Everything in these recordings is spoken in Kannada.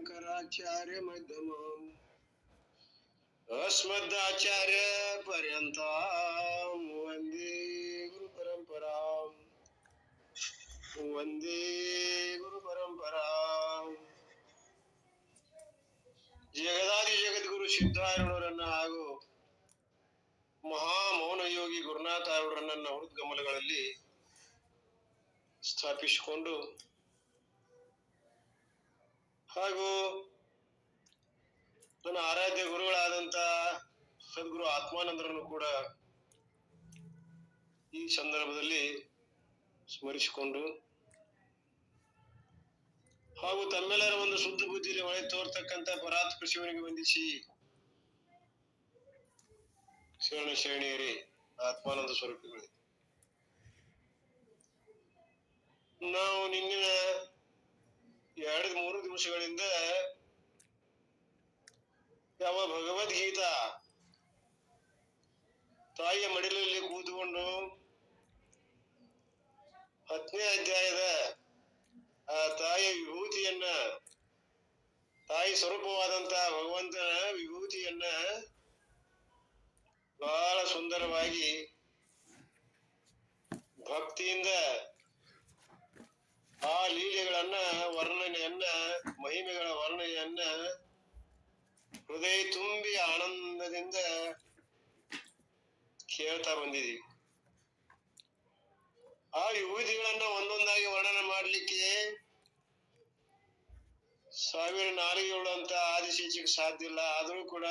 ಶಂಕರಾಚಾರ್ಯ ಮಧ್ಯಮಂ ಅಸ್ಮದಾಚಾರ್ಯ ಪರ್ಯಂತಾಂ ವಂದೇ ಗುರು ಪರಂಪರಾಂ ವಂದೇ ಗುರು ಪರಂಪರಾಂ. ಜಗದಾದಿ ಜಗದ್ಗುರು ಸಿದ್ಧಾರೂಢರನ್ನ ಹಾಗೂ ಮಹಾಮೌನ ಯೋಗಿ ಗುರುನಾಥ ಅವರನ್ನ ಹೃದ್ಗಮಲಗಳಲ್ಲಿ ಸ್ಥಾಪಿಸಿಕೊಂಡು ಹಾಗೂ ನನ್ನ ಆರಾಧ್ಯ ಗುರುಗಳಾದಂತ ಸದ್ಗುರು ಆತ್ಮಾನಂದರನ್ನು ಕೂಡ ಈ ಸಂದರ್ಭದಲ್ಲಿ ಸ್ಮರಿಸಿಕೊಂಡು ಹಾಗೂ ತಮ್ಮೆಲ್ಲರ ಒಂದು ಶುದ್ಧ ಬುದ್ಧಿಯಲ್ಲಿ ಒಳೆ ತೋರ್ತಕ್ಕಂಥ ಪರಾತ್ಪರ ಶಿವನಿಗೆ ವಂದಿಸಿ ಶರಣಿಯರೇ ಆತ್ಮಾನಂದ ಸ್ವರೂಪಿಗಳೇ, ನಾವು ನಿನ್ನಿನ 2-3 ದಿವಸಗಳಿಂದ ಯಾವ ಭಗವದ್ಗೀತಾ ತಾಯಿಯ ಮಡಿಲಲ್ಲಿ ಕೂತುಕೊಂಡು 10ನೇ ಅಧ್ಯಾಯದ ಆ ತಾಯಿಯ ವಿಭೂತಿಯನ್ನ, ತಾಯಿ ಸ್ವರೂಪವಾದಂತಹ ಭಗವಂತನ ವಿಭೂತಿಯನ್ನ ಬಹಳ ಸುಂದರವಾಗಿ ಭಕ್ತಿಯಿಂದ ಆ ಲೀಲೆಗಳನ್ನ, ವರ್ಣನೆಯನ್ನ, ಮಹಿಮೆಗಳ ವರ್ಣನೆಯನ್ನ ಹೃದಯ ತುಂಬಿ ಆನಂದದಿಂದ ಕೇಳ್ತಾ ಬಂದಿದ್ದೀವಿ. ಆ ವಿಭೂತಿಗಳನ್ನ ಒಂದೊಂದಾಗಿ ವರ್ಣನೆ ಮಾಡ್ಲಿಕ್ಕೆ 1000 ನಾಲಿಗೆಗಳು ಅಂತ ಆದಿಶೇಷಕ್ಕೆ ಸಾಧ್ಯ ಇಲ್ಲ. ಆದರೂ ಕೂಡ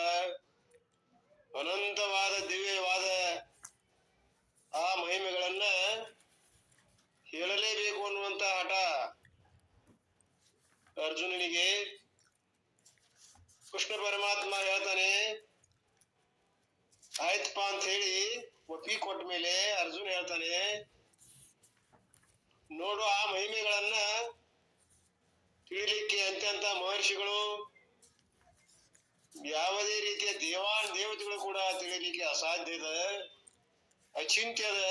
ಅನಂತವಾದ ದಿವ್ಯವಾದ ಆ ಮಹಿಮೆಗಳನ್ನ ಹೇಳಲೇಬೇಕು ಅನ್ನುವಂತ ಹಠ ಅರ್ಜುನನಿಗೆ ಕೃಷ್ಣ ಪರಮಾತ್ಮ ಹೇಳ್ತಾನೆ. ಆಯ್ತಪ್ಪ ಅಂತ ಹೇಳಿ ಒಪ್ಪಿ ಕೊಟ್ಟ ಮೇಲೆ ಅರ್ಜುನ ಹೇಳ್ತಾನೆ, ನೋಡು ಆ ಮಹಿಮೆಗಳನ್ನ ತಿಳಿಲಿಕ್ಕೆ ಅಂತ್ಯಂತ ಮಹರ್ಷಿಗಳು, ಯಾವುದೇ ರೀತಿಯ ದೇವತೆಗಳು ಕೂಡ ತಿಳಿಲಿಕ್ಕೆ ಅಸಾಧ್ಯದ, ಅಚಿಂತ್ಯದ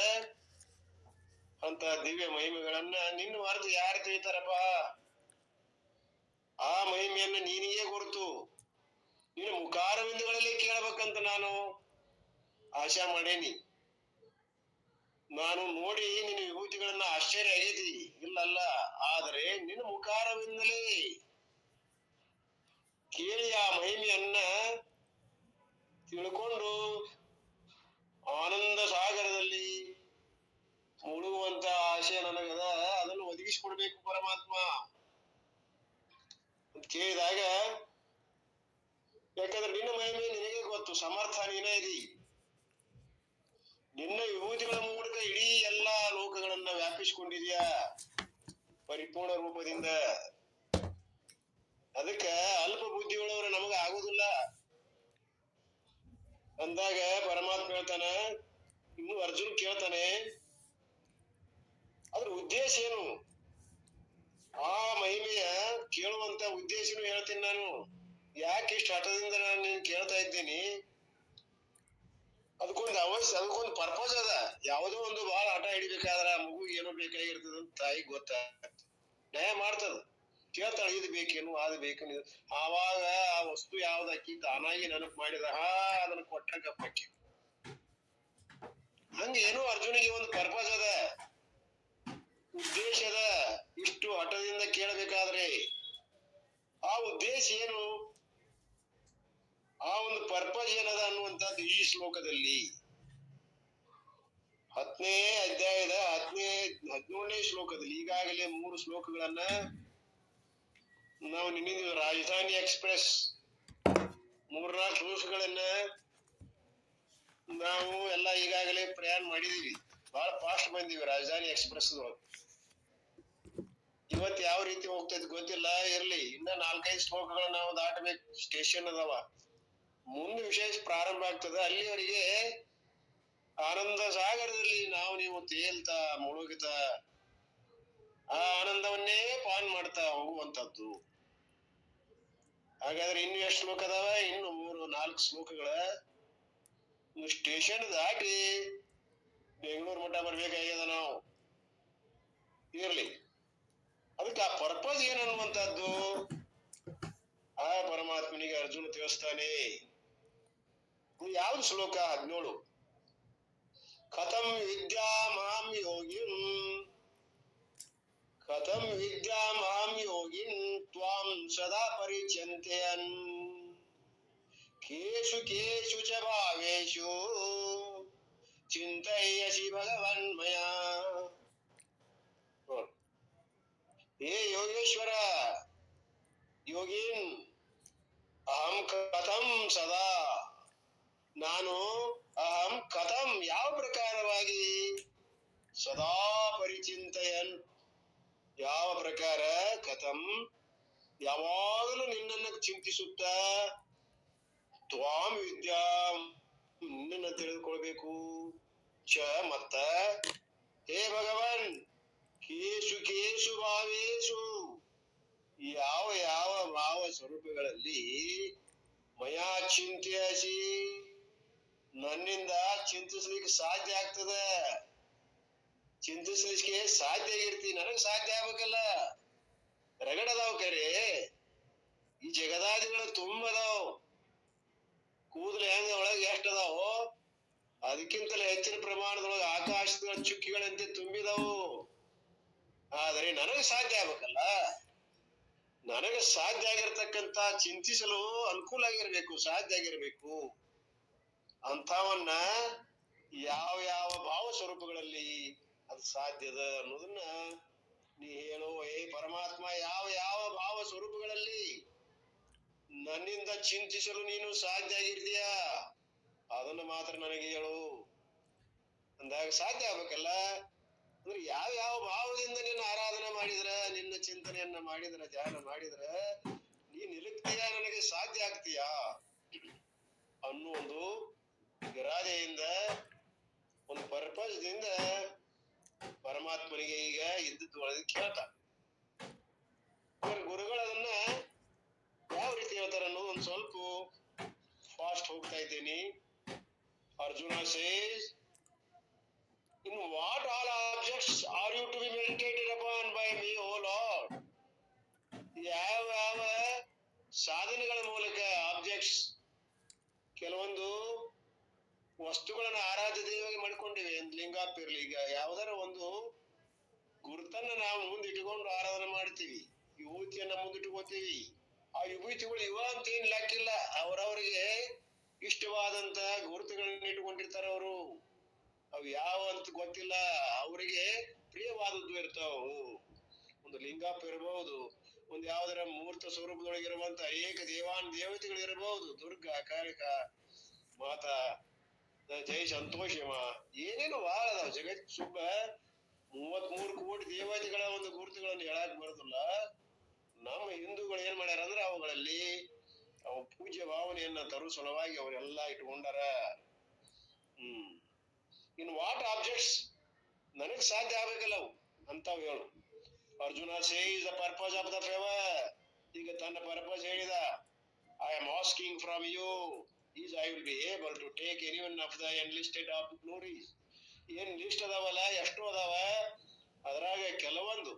ಅಂತ ದಿವ್ಯ ಮಹಿಮೆಗಳನ್ನ ನಿನ್ನ ಹೊರತು ಯಾರು ತಿಳಿತಾರಪ್ಪ? ಆ ಮಹಿಮೆಯನ್ನ ನೀನಿಗೆ ಗುರುತು ನಿನ್ನ ಮುಖಾರವಿಂದಗಳಲ್ಲಿ ಕೇಳಬೇಕಂತ ನಾನು ಆಶಾ ಮಾಡೇನಿ. ನಾನು ನೋಡಿ ನಿನ್ನ ವಿಭೂತಿಗಳನ್ನ ಆಶ್ಚರ್ಯ ಆಗೈತಿ, ಇಲ್ಲಲ್ಲ, ಆದರೆ ನಿನ್ನ ಮುಖಾರವಿಂದಲೇ ಕೇಳಿ ಆ ಮಹಿಮೆಯನ್ನ ತಿಳ್ಕೊಂಡು ಆನಂದ ಸಾಗರದಲ್ಲಿ ಮುಳುಗುವಂತ ಆಶೆ ನನಗದ. ಅದನ್ನು ಒದಗಿಸಿಕೊಡ್ಬೇಕು ಪರಮಾತ್ಮ ಅಂತ ಕೇಳಿದಾಗ, ಯಾಕಂದ್ರೆ ನಿನ್ನ ಮಹಿಮೆ ನಿನಗೆ ಗೊತ್ತು, ಸಮರ್ಥ ನೀನೇ ಇದಿ. ನಿನ್ನ ವಿಭೂತಿಗಳ ಮೂಲಕ ಇಡೀ ಎಲ್ಲಾ ಲೋಕಗಳನ್ನ ವ್ಯಾಪಿಸಿಕೊಂಡಿದ್ಯಾ ಪರಿಪೂರ್ಣ ರೂಪದಿಂದ. ಅದಕ್ಕ ಅಲ್ಪ ಬುದ್ಧಿಗಳವರು ನಮಗ ಆಗುದಿಲ್ಲ ಅಂದಾಗ ಪರಮಾತ್ಮ ಹೇಳ್ತಾನ. ಇನ್ನು ಅರ್ಜುನ್ ಕೇಳ್ತಾನೆ, ಅದ್ರ ಉದ್ದೇಶ ಏನು? ಆ ಮಹಿಮೆಯ ಕೇಳುವಂತ ಉದ್ದೇಶನು ಹೇಳ್ತೀನಿ ನಾನು. ಯಾಕೆ ಇಷ್ಟು ಹಠದಿಂದ ನಾನು ನೀನ್ ಕೇಳ್ತಾ ಇದ್ದೀನಿ? ಅದಕ್ಕೊಂದು ಪರ್ಪಸ್ ಅದ. ಯಾವುದೋ ಒಂದು ಬಹಳ ಹಠ ಹಿಡಿಬೇಕಾದ್ರ ಮಗು ಏನೋ ಬೇಕಾಗಿರ್ತದ ಅಂತ ತಾಯಿ ಗೊತ್ತಾಗ್ತದೆ, ನ್ಯಾಯ ಮಾಡ್ತದ, ಕೇಳ್ತಾಳ, ಇದು ಬೇಕೇನು, ಅದು ಬೇಕೇನು. ಆವಾಗ ಆ ವಸ್ತು ಯಾವ್ದಾಕಿ ತಾನಾಗಿ ನೆನಪು ಮಾಡಿದ ಅದನ್ನ ಕೊಟ್ಟಕ್ಕಪ್ಪಕ್ಕಿ. ಹಂಗೇನು ಅರ್ಜುನಿಗೆ ಒಂದು ಪರ್ಪಸ್ ಅದ, ಉದ್ದೇಶ ಅದ. ಇಷ್ಟು ಹಠದಿಂದ ಕೇಳಬೇಕಾದ್ರೆ ಆ ಉದ್ದೇಶ ಏನು, ಆ ಒಂದು ಪರ್ಪಸ್ ಏನದ ಅನ್ನುವಂಥದ್ದು ಈ ಶ್ಲೋಕದಲ್ಲಿ 10ನೇ ಅಧ್ಯಾಯದ 17ನೇ ಶ್ಲೋಕದಲ್ಲಿ ಈಗಾಗಲೇ 3 ಶ್ಲೋಕಗಳನ್ನ ನಾವು ನಿನ್ನೆ ರಾಜಧಾನಿ ಎಕ್ಸ್ಪ್ರೆಸ್ 3-4 ಶ್ಲೋಕಗಳನ್ನ ನಾವು ಎಲ್ಲ ಈಗಾಗಲೇ ಪ್ರಯಾಣ ಮಾಡಿದೀವಿ. ಬಹಳ ಫಾಸ್ಟ್ ಬಂದೀವಿ ರಾಜಧಾನಿ ಎಕ್ಸ್ಪ್ರೆಸ್ ಒಳಗೆ. ಇವತ್ತು ಯಾವ ರೀತಿ ಹೋಗ್ತೈತಿ ಗೊತ್ತಿಲ್ಲ, ಇರ್ಲಿ. ಇನ್ನ 4-5 ಶ್ಲೋಕಗಳನ್ನ ನಾವು ದಾಟಬೇಕು. ಸ್ಟೇಷನ್ ಅದಾವ, ಮುಂದೆ ವಿಶೇಷ ಪ್ರಾರಂಭ ಆಗ್ತದೆ. ಅಲ್ಲಿವರೆಗೆ ಆನಂದ ಸಾಗರದಲ್ಲಿ ನೀವು ತೇಲ್ತಾ ಮುಳುಗುತ್ತಾ ಆ ಆನಂದವನ್ನೇ ಪಾನ್ ಮಾಡ್ತಾ ಹೋಗುವಂತದ್ದು. ಹಾಗಾದ್ರೆ ಇನ್ನು ಎಷ್ಟು ಶ್ಲೋಕ ಅದಾವ? ಇನ್ನು 3-4 ಶ್ಲೋಕಗಳ ಸ್ಟೇಷನ್ ದಾಟಿ ಬೆಂಗಳೂರು ಮಠ ಬರ್ಬೇಕಾಗ್ಯದ ನಾವು. ಇರ್ಲಿ, ಅದಕ್ಕೆ ಆ ಪರ್ಪಸ್ ಏನನ್ನುವಂತದ್ದು ಪರಮಾತ್ಮನಿಗೆ ಅರ್ಜುನ ತಿಳಿಸ್ತಾನೆ. ಯಾವ್ದು ಶ್ಲೋಕ? 17. ಕಥಂ ವಿದ್ಯಾ ಮಾಂ ಯೋಗಿಂ, ಕಥಂ ವಿದ್ಯಾ ಮಾಂ ಯೋಗಿನ್ ತ್ವಾಂ ಸದಾ ಪರಿಚಿಂತೆಯನ್ ಕೇಶು ಕೇಶು ಚ ಭಾವೇಶು ಚಿಂತಯಸಿ ಭಗವನ್ಮಯ. ಹೇ ಯೋಗೇಶ್ವರ, ಯೋಗಿನ್, ಅಹಂ ಕಥಂ ಸದಾ, ನಾನು ಅಹಂ ಕಥಂ ಯಾವ ಪ್ರಕಾರವಾಗಿ, ಸದಾ ಪರಿಚಿಂತಯನ್ ಯಾವ ಪ್ರಕಾರ, ಕಥಂ ಯಾವಾಗಲೂ ನಿನ್ನನ್ನು ಚಿಂತಿಸುತ್ತ, ತ್ವಾಂ ವಿದ್ಯಾ ನಿನ್ನನ್ನು ತಿಳಿದುಕೊಳ್ಬೇಕು, ಚ ಮತ್ತ, ಹೇ ಭಗವನ್, ಕೇಶು ಕೇಶು ಭಾವೇಶು ಯಾವ ಯಾವ ಭಾವ ಸ್ವರೂಪಗಳಲ್ಲಿ, ಮಯಾ ಚಿಂತೆಯಸಿ ನನ್ನಿಂದ ಚಿಂತಿಸ್ಲಿಕ್ಕೆ ಸಾಧ್ಯ ಆಗ್ತದ, ಚಿಂತಿಸ್ಲಿಕ್ಕೆ ಸಾಧ್ಯ ಆಗಿರ್ತಿ, ನನಗ್ ಸಾಧ್ಯ ಆಗ್ಬೇಕಲ್ಲ. ರಗಡದಾವ್ ಕರೆ ಈ ಜಗದಾದಿಗಳು ತುಂಬದಾವ್, ಕೂದಲು ಹೆಂಗ ಒಳಗೆ ಎಷ್ಟದಾವೋ ಅದಕ್ಕಿಂತಲೇ ಹೆಚ್ಚಿನ ಪ್ರಮಾಣದೊಳಗೆ ಆಕಾಶದ ಚುಕ್ಕಿಗಳಂತೆ ತುಂಬಿದವು. ಆದರೆ ನನಗೆ ಸಾಧ್ಯ ಆಗ್ಬೇಕಲ್ಲ, ನನಗೆ ಸಾಧ್ಯ ಆಗಿರ್ತಕ್ಕಂತ ಚಿಂತಿಸಲು ಅನುಕೂಲ ಆಗಿರ್ಬೇಕು, ಸಾಧ್ಯ ಆಗಿರ್ಬೇಕು. ಅಂಥವನ್ನ ಯಾವ ಯಾವ ಭಾವ ಸ್ವರೂಪಗಳಲ್ಲಿ ಅದು ಸಾಧ್ಯದ ಅನ್ನೋದನ್ನ ನೀ ಹೇಳು. ಹೇ ಪರಮಾತ್ಮ, ಯಾವ ಯಾವ ಭಾವ ಸ್ವರೂಪಗಳಲ್ಲಿ ನನ್ನಿಂದ ಚಿಂತಿಸಲು ನೀನು ಸಾಧ್ಯ ಆಗಿರ್ತೀಯ ಅದನ್ನು ಮಾತ್ರ ನನಗೆ ಹೇಳು ಅಂದಾಗ ಸಾಧ್ಯ ಆಗ್ಬೇಕಲ್ಲ. ಅಂದ್ರೆ ಯಾವ ಯಾವ ಭಾವದಿಂದ ನಿನ್ನ ಆರಾಧನೆ ಮಾಡಿದ್ರ, ನಿನ್ನ ಚಿಂತನೆಯನ್ನ ಮಾಡಿದ್ರ, ಧ್ಯಾನ ಮಾಡಿದ್ರ ನೀ ನಿಲುಕ್ತೀಯ, ನನಗೆ ಸಾಧ್ಯ ಆಗ್ತೀಯ ಅನ್ನೋ ಒಂದು ಇರಾದೆಯಿಂದ, ಒಂದು ಪರ್ಪಸ್ ದಿಂದ ಪರಮಾತ್ಮನಿಗೆ ಈಗ ಇದ್ದದ್ದು ಒಳಗೆ ಕೇಳ್ತ. ಗುರುಗಳು ಅದನ್ನ ಯಾವ ರೀತಿ ಹೇಳ್ತಾರ ಅನ್ನೋದು ಒಂದ್ ಸ್ವಲ್ಪ ಫಾಸ್ಟ್ ಹೋಗ್ತಾ ಇದ್ದೀನಿ. Arjuna says, in what all objects are you to be meditated upon by me, O Lord? ಯಾವ ಯಾವ ಸಾಧನೆಗಳ ಮೂಲಕ ಆಬ್ಜೆಕ್ಟ್ಸ್, ಕೆಲವೊಂದು ವಸ್ತುಗಳನ್ನ ಆರಾಧ್ಯ ದೇವರಿಗೆ ಮಾಡ್ಕೊಂಡಿವೆ, ಲಿಂಗಾಪಿರ್ಲಿ. ಈಗ ಯಾವ್ದಾರ ಒಂದು ಗುರುತನ್ನ ನಾವು ಮುಂದಿಟ್ಕೊಂಡು ಆರಾಧನೆ ಮಾಡ್ತೀವಿ, ವಿಭೂತಿಯನ್ನ ಮುಂದಿಟ್ಕೋತೀವಿ. ಆ ವಿಭೂತಿಗಳು ಇವ ಅಂತ ಏನ್ ಲೆಕ್ಕಿಲ್ಲ, ಅವ್ರವ್ರಿಗೆ ಇಷ್ಟವಾದಂತ ಗುರುತುಗಳನ್ನ ಇಟ್ಕೊಂಡಿರ್ತಾರ ಅವರು. ಅವು ಯಾವ ಅಂತ ಗೊತ್ತಿಲ್ಲ, ಅವರಿಗೆ ಪ್ರಿಯವಾದದ್ದು ಇರ್ತಾವು. ಒಂದು ಲಿಂಗಪ್ಪ ಇರಬಹುದು, ಒಂದು ಯಾವ್ದಾರ ಮೂರ್ತ ಸ್ವರೂಪದೊಳಗಿರುವಂತ ಅನೇಕ ದೇವತೆಗಳು ಇರಬಹುದು, ದುರ್ಗಾ, ಕಾಳಿಕ, ಮಾತಾ, ಜೈ ಸಂತೋಷಿಮ, ಏನೇನು ಬಹಳ ಅದಾವ. ಜಗತ್ ಸುಬ್ಬ 33 ಕೋಟಿ ದೇವತೆಗಳ ಒಂದು ಗುರುತುಗಳನ್ನು ಹೇಳಕ್ ಬರೋದಿಲ್ಲ. ನಮ್ಮ ಹಿಂದೂಗಳು ಏನ್ ಮಾಡ್ಯಾರ ಅಂದ್ರೆ ಅವುಗಳಲ್ಲಿ ಅವ ಪೂಜ್ಯ ಭಾವನೆಯನ್ನ ತರುವ ಸಲುವಾಗಿ ಅವರೆಲ್ಲಾ ಇಟ್ಕೊಂಡಾರ. ಇನ್ ವಾಟ್ ಆಬ್ಜೆಕ್ಟ್ಸ್ ನನಗ್ ಸಾಧ್ಯ ಆಗ್ಬೇಕಲ್ಲ ಅವು ಅಂತಾವ್ ಹೇಳು. Arjuna says the purpose of the favour. ಈಗ ತನ್ನ ಪರ್ಪಸ್ ಹೇಳಿದ, I am asking from you is I will be able to take any one of the enlisted of glories. ಏನ್ ಲಿಸ್ಟ್ ಅದಾವಲ್ಲ, ಎಷ್ಟು ಅದಾವ, ಅದ್ರಾಗ ಕೆಲವೊಂದು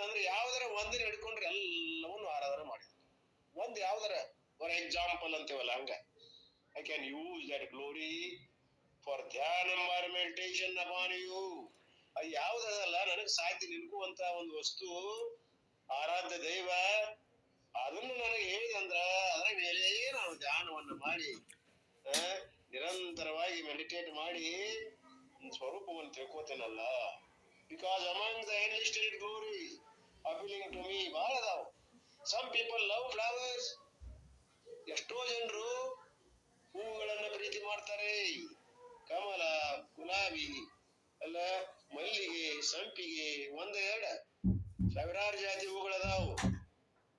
ಅಂದ್ರೆ ಯಾವ್ದಾರ ಒಂದಿನ ಹಿಡ್ಕೊಂಡ್ರೆ ಎಲ್ಲವನ್ನು ಆರಾಧನೆ ಮಾಡಿ. ಒಂದ್ ಯಾವ್ದಾರ ಫಾರ್ ಎಕ್ಸಾಂಪಲ್ ಅಂತೀವಲ್ಲ ಹಂಗ, I can use that glory for ಧ್ಯಾನ ಆರ್ ಮೆಡಿಟೇಷನ್ ಅಪಾನ್ ಯು. ಅದು ಯಾವ್ದಲ್ಲ ನನಗ್ ಸಾಧ್ಯ ನಿಲ್ಕುವಂತ ಒಂದು ವಸ್ತು, ಆರಾಧ್ಯ ದೈವ, ಅದನ್ನು ನನಗೆ ಹೇಳಿದಂದ್ರ ಅದರ ಮೇಲೆ ನಾನು ಧ್ಯಾನವನ್ನು ಮಾಡಿ ನಿರಂತರವಾಗಿ ಮೆಡಿಟೇಟ್ ಮಾಡಿ ಸ್ವರೂಪವನ್ನು ತಿಳ್ಕೋತೇನಲ್ಲ. Because among the enlisted glory appealing to me ಬಹಳ ಅದಾವ. Some people love flowers. ಎಷ್ಟೋ ಜನರು ಹೂವುಗಳನ್ನ ಪ್ರೀತಿ ಮಾಡ್ತಾರೆ. ಕಮಲ, ಗುಲಾಬಿ, ಅಲ್ಲ ಮಲ್ಲಿಗೆ, ಸಂಪಿಗೆ, ಒಂದೆರಡ ಸಾವಿರಾರು ಜಾತಿ ಹೂಗಳದಾವು.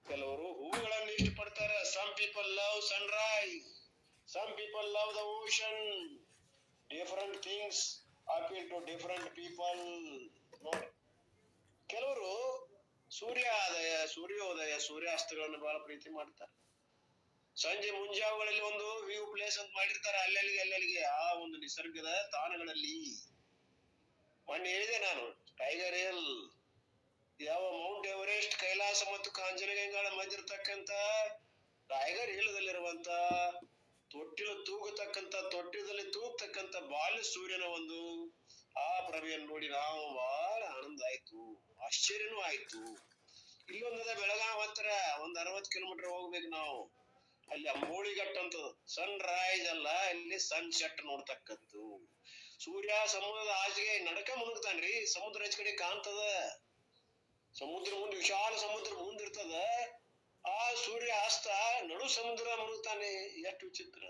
ಕೆಲವರು ಹೂವುಗಳನ್ನು ಇಷ್ಟಪಡ್ತಾರೆ. Some people love sunrise, some people love the ocean. Different things appeal to different people. ನೋಡಿ, ಕೆಲವರು ಸೂರ್ಯೋದಯ, ಸೂರ್ಯಾಸ್ತಗಳನ್ನು ಬಹಳ ಪ್ರೀತಿ ಮಾಡ್ತಾರೆ. ಸಂಜೆ ಮುಂಜಾವುಗಳಲ್ಲಿ ಒಂದು ವ್ಯೂ ಪ್ಲೇಸ್ ಅಂತ ಮಾಡಿರ್ತಾರೆ, ಅಲ್ಲಲ್ಲಿಗೆ ಆ ಒಂದು ನಿಸರ್ಗದ ತಾಣಗಳಲ್ಲಿ. ಮೊನ್ನೆ ಹೇಳಿದೆ ನಾನು, ಟೈಗರ್ ಹಿಲ್, ಯಾವ ಮೌಂಟ್ ಎವರೆಸ್ಟ್, ಕೈಲಾಸ ಮತ್ತು ಕಾಂಚನಜಂಗಾಳ ಮಧ್ಯ ಇರ್ತಕ್ಕಂತ ಟೈಗರ್ ಹಿಲ್ಲದಲ್ಲಿರುವಂತ ತೊಟ್ಟಿಲದಲ್ಲಿ ತೂಗತಕ್ಕಂತ ಬಾಲ್ಯ ಸೂರ್ಯನ ಒಂದು ಆ ಪ್ರಭೆಯನ್ನು ನೋಡಿ ನಾವು ಬಹಳ ಆನಂದ ಆಯ್ತು, ಆಶ್ಚರ್ಯನೂ ಆಯ್ತು. ಇಲ್ಲೊಂದದ ಬೆಳಗಾವ್ ಹತ್ರ 60 ಕಿಲೋಮೀಟರ್ ಹೋಗ್ಬೇಕು ನಾವು. ಅಲ್ಲಿ ಅಂಬೋಳಿ ಘಟ್ಟ ಅಂತ ಸನ್ ರೈಸ್ ಅಲ್ಲ, ಅಲ್ಲಿ ಸನ್ ಸೆಟ್ ನೋಡ್ತಕ್ಕದ್ದು. ಸೂರ್ಯ ಸಮುದ್ರದ ಆಚೆಗೆ ನಡಕ ಮುಳುಗ್ತಾನ್ರಿ, ಸಮುದ್ರ ಆಚೆ ಕಡೆ ಕಾಣ್ತದ. ಸಮುದ್ರ ಮುಂದೆ ವಿಶಾಲ ಸಮುದ್ರ ಮುಂದಿರ್ತದ, ಆ ಸೂರ್ಯ ಅಸ್ತ ನಡು ಸಮುದ್ರ ಮುಳುಗ್ತಾನೆ. ಎಷ್ಟು ವಿಚಿತ್ರ!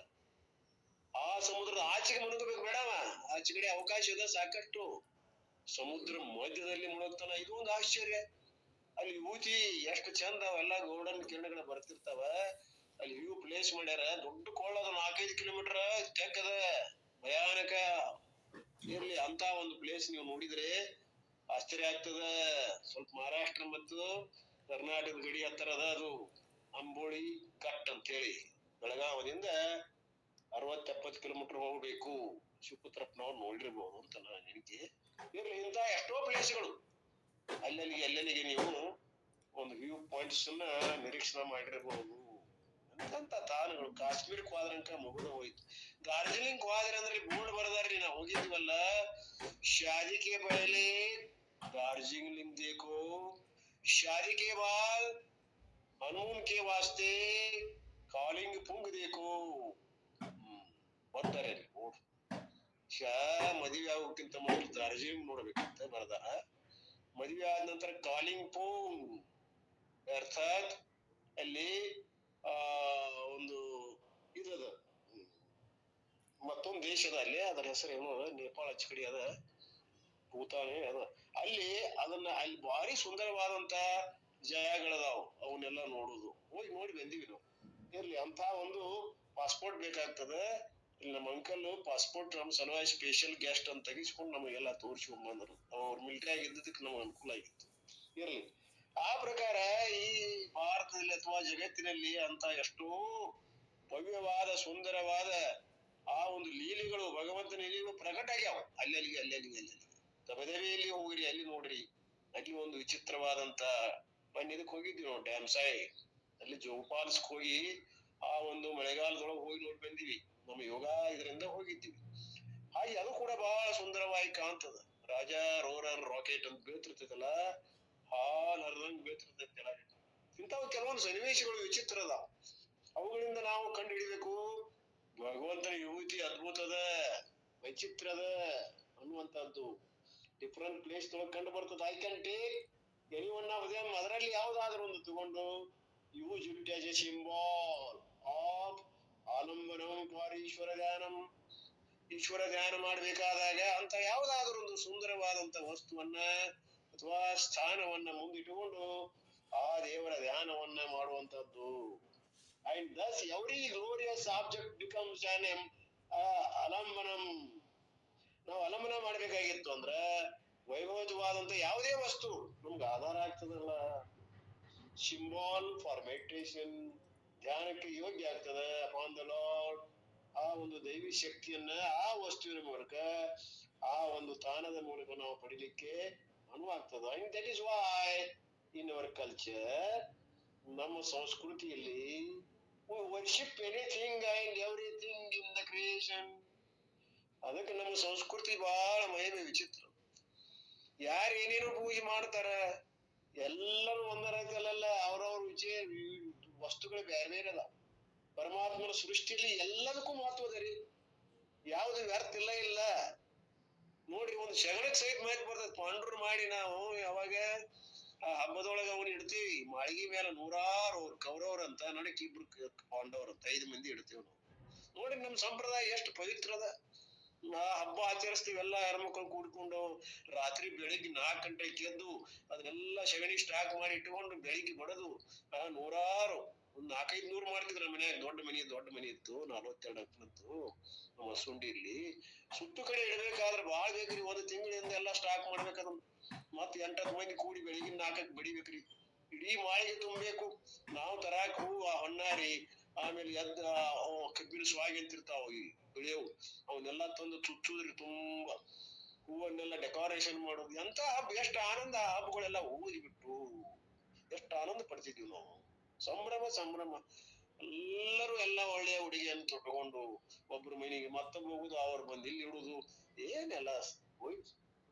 ಆ ಸಮುದ್ರದ ಆಚೆಗೆ ಮುಳುಗಬೇಕು ಬೇಡವ, ಆಚೆ ಕಡೆ ಅವಕಾಶ ಇದೆ ಸಾಕಷ್ಟು. ಸಮುದ್ರ ಮಧ್ಯದಲ್ಲಿ ಮುಳುಗ್ತಾನ, ಇದು ಒಂದು ಆಶ್ಚರ್ಯ. ಅಲ್ಲಿ ಊತಿ ಎಷ್ಟು ಚಂದ ಅವೆಲ್ಲ ಗೋಲ್ಡನ್ ಕಿರಣಗಳು ಬರ್ತಿರ್ತಾವ. ಅಲ್ಲಿ ವ್ಯೂ ಪ್ಲೇಸ್ ಮಾಡ್ಯಾರ, ದೊಡ್ಡ ಕೊಳ್ಳದ 4-5 ಕಿಲೋಮೀಟರ್ ತೆಗ್ಗದ, ಭಯಾನಕ. ಇರ್ಲಿ, ಅಂತ ಒಂದು ಪ್ಲೇಸ್ ನೀವು ನೋಡಿದ್ರೆ ಆಶ್ಚರ್ಯ ಆಗ್ತದ. ಸ್ವಲ್ಪ ಮಹಾರಾಷ್ಟ್ರ ಮತ್ತು ಕರ್ನಾಟಕದ ಗಡಿ ಹತ್ತಿರ ಅದ ಅದು, ಅಂಬೋಳಿ ಘಟ್ ಅಂತ ಹೇಳಿ. ಬೆಳಗಾವದಿಂದ 60-70 ಕಿಲೋಮೀಟರ್ ಹೋಗ್ಬೇಕು. ಶಿವಪುತ್ರಪ್ಪನವ್ರು ನೋಡಿರ್ಬೋದು ಅಂತ ನನ್ನ ನೆನಪಿ. ಇರ್ಲಿ, ಇಂತ ಎಷ್ಟೋ ಪ್ಲೇಸ್ಗಳು ಅಲ್ಲಲ್ಲಿಗೆ ನೀವು ಒಂದು ವ್ಯೂ ಪಾಯಿಂಟ್ಸ್ ನಿರೀಕ್ಷಣೆ ಮಾಡಿರ್ಬೋದು. ಅಂತಂತ ತಾಣಗಳು. ಕಾಶ್ಮೀರಕ್ಕೆ ಹೋದ್ರಂಕ ಮುಗಿದ ಹೋಯ್ತು. ಡಾರ್ಜಿಲಿಂಗ್ ಹೋದ್ರಿ ಅಂದ್ರೆ ಬೋರ್ಡ್ ಬರ್ದಾರ್ರಿ, ನಾವು ಹೋಗಿದ್ವಲ್ಲ, शादी के पहले दार्जिलिंग देखो, शादी के बाद हनीमून के वास्ते कालिंग पुंग देखो. ಬರ್ತಾರೆ ಬೋರ್ಡ್. ಮದುವೆ ಆಗೋಕ್ಕಿಂತ ಮೊದಲು ಡಾರ್ಜಿಲಿಂಗ್ ನೋಡ್ಬೇಕಂತ ಬರ್ದಾರ. ಮದುವೆ ಆದ ನಂತರ ಕಾಲಿಂಗ್ ಪುಂಗ್ ಅರ್ಥಾತ್ ಅಲ್ಲಿ ಒಂದು ಇದದ ಮತ್ತೊಂದು ದೇಶದ, ಅಲ್ಲಿ ಅದರ ಹೆಸರು ಏನು, ನೇಪಾಳ ಆಚೆ ಕಡೆ ಅದ, ಭೂತಾನೆ ಅದ. ಅಲ್ಲಿ ಭಾರಿ ಸುಂದರವಾದಂತ ಜಾಗಗಳದಾವ, ಅವನ್ನೆಲ್ಲ ನೋಡುದು. ಹೋಗಿ ನೋಡಿ ಬಂದಿವಿ ನಾವು. ಇರ್ಲಿ, ಅಂತ ಒಂದು ಪಾಸ್ಪೋರ್ಟ್ ಬೇಕಾಗ್ತದ. ಇಲ್ಲಿ ನಮ್ಮ ಅಂಕಲ್ ಪಾಸ್ಪೋರ್ಟ್ ನಮ್ಮ ಸಲುವಾಗಿ ಸ್ಪೆಷಲ್ ಗೆಸ್ಟ್ ಅಂತ ತೆಗಿಸ್ಕೊಂಡು ನಮಗೆಲ್ಲ ತೋರಿಸ್ಕೊಂಡ್ ಬಂದ್ರು. ಅವ್ರ ಮಿಲಿಟರಿ ಆಗಿದ್ದಕ್ಕೆ ನಮ್ಗೆ ಅನುಕೂಲ ಆಗಿತ್ತು. ಇರ್ಲಿ, ಆ ಪ್ರಕಾರ ಈ ಭಾರತದಲ್ಲಿ ಅಥವಾ ಜಗತ್ತಿನಲ್ಲಿ ಅಂತ ಎಷ್ಟೋ ಭವ್ಯವಾದ ಸುಂದರವಾದ ಆ ಒಂದು ಲೀಲೆಗಳು, ಭಗವಂತನ ಲೀಲೆಗಳು ಪ್ರಕಟ ಆಗ್ಯಾವ. ಅಲ್ಲಲ್ಲಿಗೆ ತಬದೇವಿಯಲ್ಲಿ ಹೋಗ್ರಿ, ಅಲ್ಲಿ ನೋಡ್ರಿ. ಅಲ್ಲಿ ಒಂದು ವಿಚಿತ್ರವಾದಂತ ಇದಕ್ಕೆ ಹೋಗಿದ್ವಿ ನಾವು, ಡ್ಯಾಮ್ ಸಾಯ್. ಅಲ್ಲಿ ಜೋಗ್ ಫಾಲ್ಸ್ ಹೋಗಿ ಆ ಒಂದು ಮಳೆಗಾಲದೊಳಗೆ ಹೋಗಿ ನೋಡಿ ಬಂದಿವಿ. ನಮ್ಮ ಯೋಗ ಇದರಿಂದ ಹೋಗಿದ್ದೀವಿ. ಹಾಗೆ ಅದು ಕೂಡ ಬಹಳ ಸುಂದರವಾಗಿ ಕಾಣ್ತದ. ರಾಜಾ ರೋರರ್ ರಾಕೆಟ್ ಅಂತ ಬೀಳ್ತಿರ್ತೈತಲ್ಲ, ಹಾಲ್ ಹರಿದಂಗ್ ಬೀಳ್ತಿರ್ತೈತಲ್ಲ. ಇಂಥವು ಕೆಲವೊಂದು ಸನ್ನಿವೇಶಗಳು ವಿಚಿತ್ರ ಅದಾವ. ಅವುಗಳಿಂದ ನಾವು ಕಂಡು ಹಿಡಿಬೇಕು ಭಗವಂತನ ವಿಭೂತಿ ಅದ್ಭುತದ, ವೈಚಿತ್ರದ ಅನ್ನುವಂಥದ್ದು. ಡಿಫರೆಂಟ್ ಪ್ಲೇಸ್ ತೊಳಗ್ ಕಂಡು ಬರ್ತದೆ. I can take any one of them, ಅದರಲ್ಲಿ ಯಾವ್ದಾದ್ರು ಒಂದು ತಗೊಂಡು use it as a symbol of ಆಲಂಬನಂ ಫಾರ್ ಈಶ್ವರ ಧ್ಯಾನಂ. ಈಶ್ವರ ಧ್ಯಾನ ಮಾಡ್ಬೇಕಾದಾಗ ಅಂತ ಯಾವ್ದಾದ್ರು ಒಂದು ಸುಂದರವಾದಂತ ವಸ್ತುವನ್ನ ಅಥವಾ ಸ್ಥಾನವನ್ನ ಮುಂದಿಟ್ಟುಕೊಂಡು ಆ ದೇವರ ಧ್ಯಾನವನ್ನ ಮಾಡುವಂತದ್ದು. And thus every glorious object becomes an alambanam. ನಾವು ಅಲಂಬನ ಮಾಡ್ಬೇಕಾಗಿತ್ತು ಅಂದ್ರ ವೈಭವವಾದಂತ ಯಾವುದೇ ವಸ್ತು ನಮ್ಗೆ ಆಧಾರ ಆಗ್ತದಲ್ಲ. ಸಿಂಬಾಲ್ ಫಾರ್ ಮೆಡಿಟೇಷನ್, ಧ್ಯಾನಕ್ಕೆ ಯೋಗ್ಯ ಆಗ್ತದ ಅಪಾನ್ ದ ಲಾರ್ಡ್. ಆ ಒಂದು ದೈವಿ ಶಕ್ತಿಯನ್ನ ಆ ವಸ್ತುವಿನ ಮೂಲಕ, ಆ ಒಂದು ತಾಣದ ಮೂಲಕ ನಾವು ಪಡಿಲಿಕ್ಕೆ ಅನುವಾಗ್ತದ. And that is why in our culture, ನಮ್ಮ ಸಂಸ್ಕೃತಿಯಲ್ಲಿ we worship anything and everything in the creation. ಅದಕ್ಕೆ ನಮ್ಮ ಸಂಸ್ಕೃತಿ ಬಹಳ ಮಹಿಮೆ ವಿಚಿತ್ರ. ಯಾರು ಏನೇನೋ ಪೂಜೆ ಮಾಡ್ತಾರ, ಎಲ್ಲರೂ ಒಂದರಲ್ಲ, ಅವ್ರವ್ರ ವಿಜಯ ವಸ್ತುಗಳು ಬೇರೆ ಬೇರೆ ಅದ. ಪರಮಾತ್ಮನ ಸೃಷ್ಟಿಲಿ ಎಲ್ಲದಕ್ಕೂ ಮಹತ್ವದ ರೀ, ಯಾವ್ದು ವ್ಯರ್ಥ ಇಲ್ಲ. ನೋಡ್ರಿ, ಒಂದು ಶಗಣಕ್ ಸಹಿತ ಮಾಹಿತಿ ಬರ್ತದೆ. ಪಾಂಡ್ರು ಮಾಡಿ ನಾವು ಯಾವಾಗ ಆ ಹಬ್ಬದೊಳಗ ಅವನು ಇಡ್ತೀವಿ, ಮಾಳಿಗೆ ಮೇಲೆ 100 ಕೌರವ್ರ ಅಂತ, ನಡಕ್ 2 ಪಾಂಡವ್ರ ಅಂತ, 5 ಮಂದಿ ಇಡ್ತೀವಿ ನಾವು. ನೋಡಿ ನಮ್ ಸಂಪ್ರದಾಯ ಎಷ್ಟು ಪವಿತ್ರದ. ಆ ಹಬ್ಬ ಆಚರಿಸ್ತೀವಿ, ಎಲ್ಲ ಹೆಣ್ಮಕ್ಳು ಕೂಡ್ಕೊಂಡು ರಾತ್ರಿ ಬೆಳಿಗ್ಗೆ 4 ಗಂಟೆಗೆ ಎದ್ದು ಅದನ್ನೆಲ್ಲ ಸಗಣಿ ಸ್ಟಾಕ್ ಮಾಡಿ ಇಟ್ಕೊಂಡು ಬೆಳಿಗ್ಗೆ ಬಡದು 100 ಒಂದ್ 400-500 ಮಾಡ್ತಿದ್ರು. ನಮ್ಮ ಮನ್ಯಾಗ ದೊಡ್ಡ ಮನೆ ಇತ್ತು, 42 ಅಕ್ಕನತ್ತು ನಮ್ಮ ಸುಂಡಿಯಲ್ಲಿ. ಸುತ್ತು ಕಡೆ ಇಡ್ಬೇಕಾದ್ರೆ ಬಾಳ್ ಬೇಕ್ರಿ, 1 ತಿಂಗಳಿಂದ ಎಲ್ಲ ಸ್ಟಾಕ್ ಮಾಡ್ಬೇಕದ. ಮತ್ 8-10 ಮಂದಿ ಕೂಡಿ ಬೆಳಿಗ್ಗೆ 4ಕ್ಕೆ ಬಡಿಬೇಕ್ರಿ. ಇಡೀ ಮಾಳಿಗೆ ತುಂಬಬೇಕು. ನಾವು ತರಾಕ್ ಹೂವು, ಹೊನ್ನಾರಿ, ಆಮೇಲೆ ಕಬ್ಬಿನ ಸ್ವಾಗಿ ಅಂತಿರ್ತಾವ ಈ ಬೆಳೆಯವು, ಅವನ್ನೆಲ್ಲ ತಂದು ಚುಚ್ಚುದ್ರಿ ತುಂಬಾ. ಹೂವನ್ನೆಲ್ಲ ಡೆಕೋರೇಷನ್ ಮಾಡೋದು. ಎಂತ ಹಬ್ಬ, ಎಷ್ಟು ಆನಂದ. ಹಬ್ಬಗಳೆಲ್ಲ ಊದಿ ಬಿಟ್ಟು ಎಷ್ಟು ಆನಂದ ಪಡ್ತಿದ್ವಿ ನಾವು. ಸಂಭ್ರಮ. ಎಲ್ಲರೂ ಎಲ್ಲ ಒಳ್ಳೆಯ ಉಡುಗೆಯನ್ನು ತೊಟ್ಟುಕೊಂಡು ಒಬ್ರು ಮನೆಗೆ ಮತ್ತೊಬ್ಬ ಹೋಗುದು, ಅವ್ರು ಬಂದು ಇಲ್ಲಿ ಇಡುದು, ಏನೆಲ್ಲ ಹೋಯ್ತು.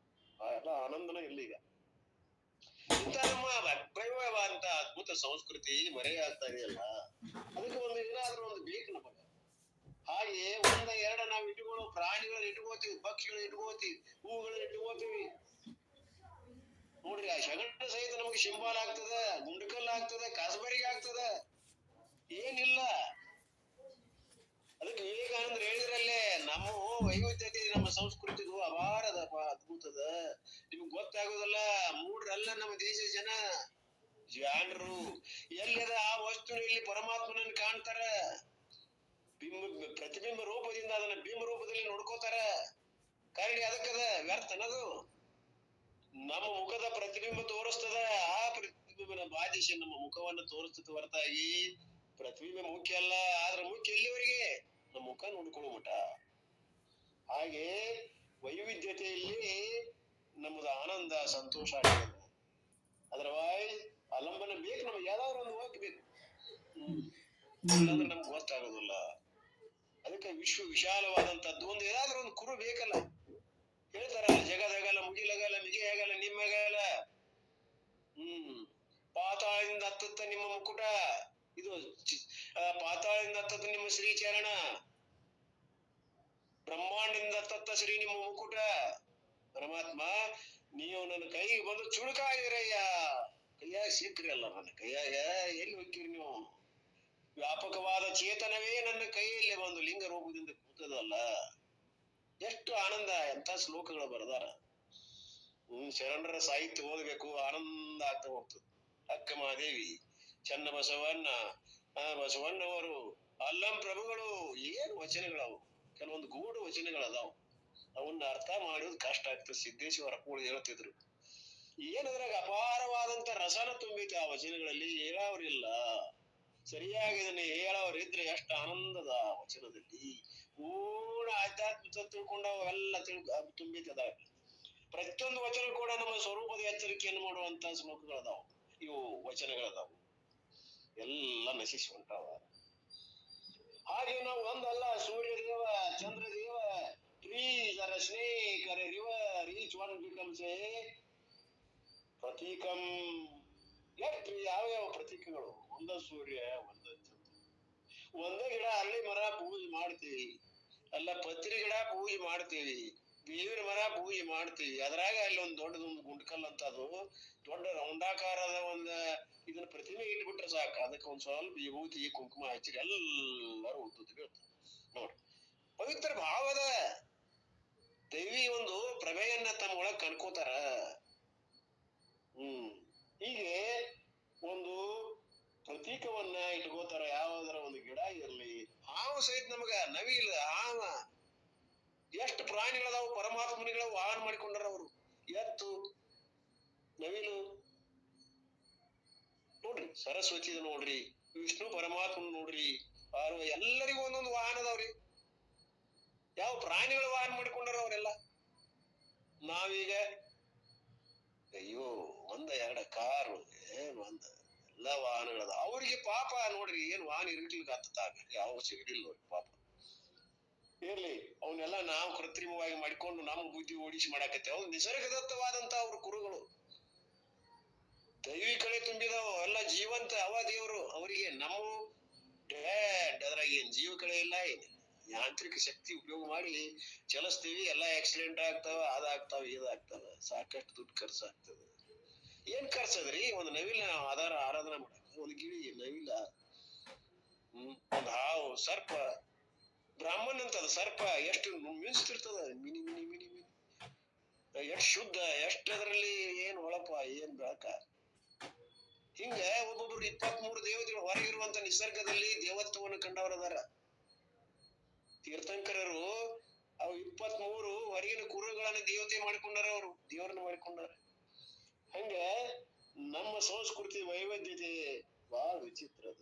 ಎಲ್ಲ ಆನಂದನ ಇಲ್ಲೀಗ. ಇಂಥ ನಮ್ಮ ವೈಭವವಾದಂತ ಅದ್ಭುತ ಸಂಸ್ಕೃತಿ ಮರೆಯಾಗ್ತಾ ಇದೆಯಲ್ಲ, ಅದಕ್ಕೆ ಒಂದು ಏನಾದ್ರೂ ಒಂದು ಬೇಕು ನಮಗ. ಹಾಗೆ ಒಂದ ಎರಡ ನಾವು ಇಟ್ಕೊಳ್ಳೋ ಪ್ರಾಣಿಗಳನ್ನ ಇಟ್ಕೋತೀವಿ, ಪಕ್ಷಿಗಳನ್ನ ಇಟ್ಕೋತೀವಿ, ಹೂಗಳನ್ನ ಇಟ್ಕೋತೀವಿ. ನೋಡ್ರಿ, ಆ ಶಗಣ ಸಹಿತ ನಮ್ಗೆ ಶಿಂಬಾಲ್ ಆಗ್ತದ, ಗುಂಡಕಲ್ ಆಗ್ತದ, ಕಾಸ್ಬರಿಗೆ ಆಗ್ತದ, ಏನಿಲ್ಲ. ಅದಕ್ಕೆ ವಿವೇಕಾನಂದ್ರ ಹೇಳಿದ್ರಲ್ಲೇ, ನಮ್ಮ ವೈವಿಧ್ಯತೆ ನಮ್ಮ ಸಂಸ್ಕೃತಿಗೂ ಅಪಾರದಪ್ಪ, ಅದ್ಭುತದ. ನಿಮ್ಗೆ ಗೊತ್ತಾಗೋದಲ್ಲ, ಮೂಡ್ರಲ್ಲ ನಮ್ಮ ದೇಶದ ಜನ, ಜಾಣರು. ಎಲ್ಲದ ಆ ವಸ್ತುವಿನಲ್ಲಿ ಪರಮಾತ್ಮನನ್ನು ಕಾಣ್ತಾರ, ಪ್ರತಿಬಿಂಬ ರೂಪದಿಂದ ಅದನ್ನ ಬಿಂಬ ರೂಪದಲ್ಲಿ ನೋಡ್ಕೋತಾರ. ಕಾರಣ ಅದಕ್ಕದ ವ್ಯರ್ಥ ಅನ್ನೋದು. ನಮ್ಮ ಮುಖದ ಪ್ರತಿಬಿಂಬ ತೋರಿಸ್ತದ, ಆ ಪ್ರತಿಬಿಂಬನ ಬಾಧಿಸಿ ನಮ್ಮ ಮುಖವನ್ನು ತೋರಿಸ್ತದ ಹೊರತಾಗಿ ಪ್ರತಿಬಿಂಬ ಮುಖ್ಯ ಅಲ್ಲ. ಆದ್ರೆ ಮುಖ್ಯ ಎಲ್ಲಿವರೆಗೆ? ನಮ್ಮ ಮುಖ ನೋಡ್ಕೊಳ್ಳೋ ಮಠ. ಹಾಗೆ ವೈವಿಧ್ಯತೆಯಲ್ಲಿ ನಮ್ಮದು ಆನಂದ ಸಂತೋಷ ಆಗ್ತದೆ. ಅದರ್ವೈಸ್ ಅಲಂಬನ ಬೇಕು, ನಮ್ಗೆ ಯಾವ್ದಾದ್ರು ಒಂದು ಹೋಗ್ಬೇಕು, ಇಲ್ಲಾಂದ್ರೆ ನಮ್ಗೆ ಗೊತ್ತಾಗೋದಿಲ್ಲ. ಅದಕ್ಕೆ ವಿಶ್ವ ವಿಶಾಲವಾದಂತದ್ದು ಒಂದು ಏನಾದ್ರೂ ಒಂದು ಕುರು ಬೇಕಲ್ಲ. ಹೇಳ್ತಾರಲ್ಲ, ಜಗದಗಲ ಮುಗಿಲಗಲ ಮಿಗೆಯಗಲ ನಿಮ್ಮಗಲ, ಪಾತಾಳದಿಂದ ಹತ್ತತ್ತ ನಿಮ್ಮ ಮುಕುಟ, ಇದು ಪಾತಾಳದಿಂದ ಹತ್ತತ್ತ ನಿಮ್ಮ ಶ್ರೀಚರಣ, ಬ್ರಹ್ಮಾಂಡದಿಂದ ಹತ್ತತ್ತ ಶ್ರೀ ನಿಮ್ಮ ಮುಕುಟ. ಪರಮಾತ್ಮ, ನೀವು ನನ್ನ ಕೈಗೆ ಬಂದು ಚುಳುಕಾಗಿರಯ್ಯ, ಕೈಯಾಗ ಸಿಕ್ಕ್ರಿ ಅಲ್ಲ, ನನ್ನ ಕೈಯಾಗ ಎಲ್ಲಿ ಹೋಗ್ತೀರಿ ನೀವು? ವ್ಯಾಪಕವಾದ ಚೇತನವೇ ನನ್ನ ಕೈಯಲ್ಲಿ ಒಂದು ಲಿಂಗ ರೂಪದಿಂದ ಕೂತದಲ್ಲ. ಎಷ್ಟು ಆನಂದ! ಎಂತ ಶ್ಲೋಕಗಳು ಬರದಾರ. ಶರಣರ ಸಾಹಿತ್ಯ ಓದಬೇಕು, ಆನಂದ ಆಗ್ತಾ ಹೋಗ್ತದೆ. ಅಕ್ಕ ಮಹಾದೇವಿ, ಚನ್ನ ಬಸವಣ್ಣ, ಬಸವಣ್ಣವರು, ಅಲ್ಲಂ ಪ್ರಭುಗಳು, ಏನ್ ವಚನಗಳವು, ಕೆಲವೊಂದು ಗೂಢ ವಚನಗಳದಾವ್. ಅವನ್ನ ಅರ್ಥ ಮಾಡೋದು ಕಷ್ಟ ಆಗ್ತದೆ. ಸಿದ್ದೇಶ್ವರ ಕೂಡಿ ಹೇಳ್ತಿದ್ರು, ಏನದ್ರಾಗ ಅಪಾರವಾದಂತ ರಸನ ತುಂಬೈತಿ ಆ ವಚನಗಳಲ್ಲಿ. ಹೇಳೋರಿಲ್ಲ, ಸರಿಯಾಗಿ ಇದನ್ನ ಹೇಳೋರಿದ್ರೆ ಎಷ್ಟು ಆನಂದದ ವಚನದಲ್ಲಿ. ಪೂರ್ಣ ಆಧ್ಯಾತ್ಮಿಕ ತಿಳ್ಕೊಂಡವೆಲ್ಲ ತುಂಬಿತದ. ಪ್ರತಿಯೊಂದು ವಚನ ಕೂಡ ನಮ್ಮ ಸ್ವರೂಪದ ಎಚ್ಚರಿಕೆಯನ್ನು ಮಾಡುವಂತ ಶ್ಲೋಕಗಳದಾವ, ಇವು ವಚನಗಳದಾವು. ಎಲ್ಲ ನಶಿಸಿ ಹೊಂಟಾವ. ಹಾಗೆ ನಾವು ಒಂದಲ್ಲ, ಸೂರ್ಯದೇವ, ಚಂದ್ರದೇವ, trees or a snake or a river, each one becomes a ಪ್ರತೀಕಂ. ಎಷ್ಟು ಯಾವ ಪ್ರತೀಕಗಳು! ಒಂದ ಸೂರ್ಯ, ಒಂದ ಚಂದ್ರ, ಒಂದೇ ಗಿಡ, ಅಲ್ಲಿ ಮರ ಪೂಜೆ ಮಾಡ್ತೀವಿ, ಅಲ್ಲ ಪತ್ರಿ ಗಿಡ ಪೂಜೆ ಮಾಡ್ತೀವಿ, ಬೇವಿನ ಮರ ಪೂಜೆ ಮಾಡ್ತೀವಿ. ಅದ್ರಾಗ ಅಲ್ಲಿ ಒಂದ್ ದೊಡ್ಡದೊಂದು ಗುಂಡ್ಕಲ್ ಅಂತ, ಅದು ದೊಡ್ಡ ರೌಂಡಾಕಾರದ ಒಂದ್ ಇದನ್ನ ಪ್ರತಿಮೆ ಇಟ್ಬಿಟ್ರೆ ಸಾಕು, ಅದಕ್ಕೆ ಒಂದ್ ಸ್ವಲ್ಪ ವಿಭೂತಿ ಕುಂಕುಮ ಹಚ್ಚಿರಿ ಎಲ್ಲರೂ ಉದ್ದುತ್ತಿ ಬೀಳ್ತಾರೆ. ನೋಡ್ರಿ, ಪವಿತ್ರ ಭಾವದ ದೈವಿ ಒಂದು ಪ್ರಭೆಯನ್ನ ತಮ್ಮ ಒಳಗ್ ಕಣ್ಕೋತಾರ. ಹೀಗೆ ಒಂದು ಪ್ರತೀಕವನ್ನ ಇಟ್ಕೋತಾರ. ಯಾವ್ದಾರ ಒಂದು ಗಿಡ ಇರ್ಲಿ, ಹಾವು ಸಹಿತ ನಮಗ, ನವಿಲ್, ಹಾವ, ಎಷ್ಟು ಪ್ರಾಣಿಗಳದಾವು ಪರಮಾತ್ಮನಿಗಳ ವಾಹನ ಮಾಡಿಕೊಂಡಾರ ಅವರು. ಎತ್ತು, ನವಿಲು, ನೋಡ್ರಿ, ಸರಸ್ವತಿ ನೋಡ್ರಿ, ವಿಷ್ಣು ಪರಮಾತ್ಮ ನೋಡ್ರಿ, ಎಲ್ಲರಿಗೂ ಒಂದೊಂದು ವಾಹನ ಅದಾವ್ರಿ. ಯಾವ ಪ್ರಾಣಿಗಳ ವಾಹನ ಮಾಡಿಕೊಂಡಾರ ಅವರೆಲ್ಲ. ನಾವೀಗ ಅಯ್ಯೋ ಒಂದ ಎರಡ ಕಾರು, ಒಂದ ಎಲ್ಲ ವಾಹನಗಳದ. ಅವ್ರಿಗೆ ಪಾಪ ನೋಡ್ರಿ, ಏನ್ ವಾಹನ ಇರ್ಲಿಕ್ಕೆ ಹತ್ತಾಗ ಯಾವ ಸಿಗಲಿಲ್ಲ ನೋಡ್ರಿ ಪಾಪ. ಇರ್ಲಿ, ಅವನ್ನೆಲ್ಲ ನಾವು ಕೃತ್ರಿಮವಾಗಿ ಮಾಡಿಕೊಂಡು ನಮ್ಮ ಬುದ್ಧಿ ಓಡಿಸಿ ಮಾಡಾಕತ್ತೇವೆ. ಅವ್ ನಿಸರ್ಗದತ್ತವಾದಂತ ಅವ್ರ ಕುರುಗಳು, ದೈವಿ ಕಳೆ ತುಂಬಿದವ, ಎಲ್ಲ ಜೀವಂತ ಅವ ದೇವರು. ಅವರಿಗೆ ನಮ್ಮ ಡ್ಯಾಡ್ ಅದ್ರಾಗ ಏನ್ ಜೀವ ಕಳೆ ಇಲ್ಲ, ಏನಿಲ್ಲ. ಯಾಂತ್ರಿಕ ಶಕ್ತಿ ಉಪಯೋಗ ಮಾಡಿ ಚಲಿಸ್ತೀವಿ, ಎಲ್ಲಾ ಆಕ್ಸಿಡೆಂಟ್ ಆಗ್ತಾವ, ಅದಾಗ್ತಾವ, ಇದಾಗ್ತಾವ, ಸಾಕಷ್ಟು ದುಡ್ಡು ಖರ್ಚಾಗ್ತದೆ. ಏನ್ ಖರ್ಚದ್ರಿ? ಒಂದು ನವಿಲ ಆರಾಧನೆ ಮಾಡಕ್, ಒಂದು ಗಿಳಿ, ನವಿಲ, ಒಂದ್ ಹಾವು, ಸರ್ಪ, ಬ್ರಾಹ್ಮಣ ಅಂತದ ಸರ್ಪ, ಎಷ್ಟು ಮಿಂಚ್ತಿರ್ತದ, ಮಿನಿ ಮಿನಿ ಮಿನಿ ಮಿನಿ, ಎಷ್ಟ್ ಶುದ್ಧ, ಎಷ್ಟ್ ಅದ್ರಲ್ಲಿ ಏನ್ ಹೊಳಪ, ಏನ್ ಬೆಳಕ. ಹಿಂಗ ಒಬ್ಬೊಬ್ರು 23 ದೇವತೆಗಳು ಹೊರಗಿರುವಂತ ನಿಸರ್ಗದಲ್ಲಿ ದೇವತ್ವವನ್ನು ಕಂಡವರದಾರ. ತೀರ್ಥಂಕರರು ಅವು 23 ಹೊರಗಿನ ಕುರುಗಳನ್ನ ದೇವತೆ ಮಾಡಿಕೊಂಡಾರ, ಅವರು ದೇವರನ್ನ ಮಾಡಿಕೊಂಡಾರ. ಹಂಗ ನಮ್ಮ ಸಂಸ್ಕೃತಿ ವೈವಿಧ್ಯತೆ ಬಹಳ ವಿಚಿತ್ರ ಅದ.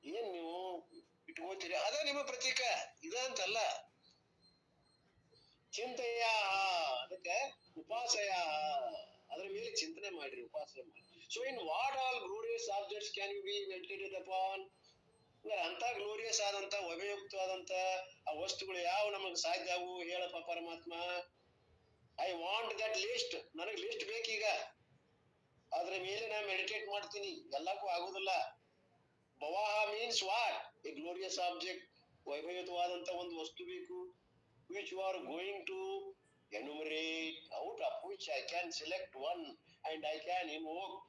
ಏನ್ ನೀವು ಇಟ್ಕೋತೀರಿ, ಅದ ನಿಮ್ಮ ಪ್ರತೀಕ, ಇದ ಅಂತಲ್ಲ. ಚಿಂತೆಯ, ಅದಕ್ಕೆ ಉಪಾಸಯ, ಅದ್ರ ಮೇಲೆ ಚಿಂತನೆ ಮಾಡ್ರಿ, ಉಪಾಸನೆ ಮಾಡಿ. So in what all glorious objects can you be meditated upon? ಅಂತ ಗ್ಲೋರಿಯಸ್ ಆದಂತ ಉಪಯುಕ್ತವಾದಂತ ಆ ವಸ್ತುಗಳು ಯಾವ ನಮಗ್ ಸಾಧ್ಯ ಆಗು ಹೇಳಪ್ಪ ಪರಮಾತ್ಮ. ಐ ವಾಂಟ್ ದಟ್ ಲಿಸ್ಟ್, ನನಗ್ ಲಿಸ್ಟ್ ಬೇಕೀಗ. ಅದ್ರ ಮೇಲೆ ನಾ ಮೆಡಿಟೇಟ್ ಮಾಡ್ತೀನಿ. ಎಲ್ಲಕ್ಕೂ ಆಗುದಿಲ್ಲ. ಭವಾಹ means what? A glorious object, ವೈಭವಯುತವಾದಂತ ಒಂದು ವಸ್ತು ಬೇಕು. Which you are going to enumerate, out of which I can select one and I can invoke.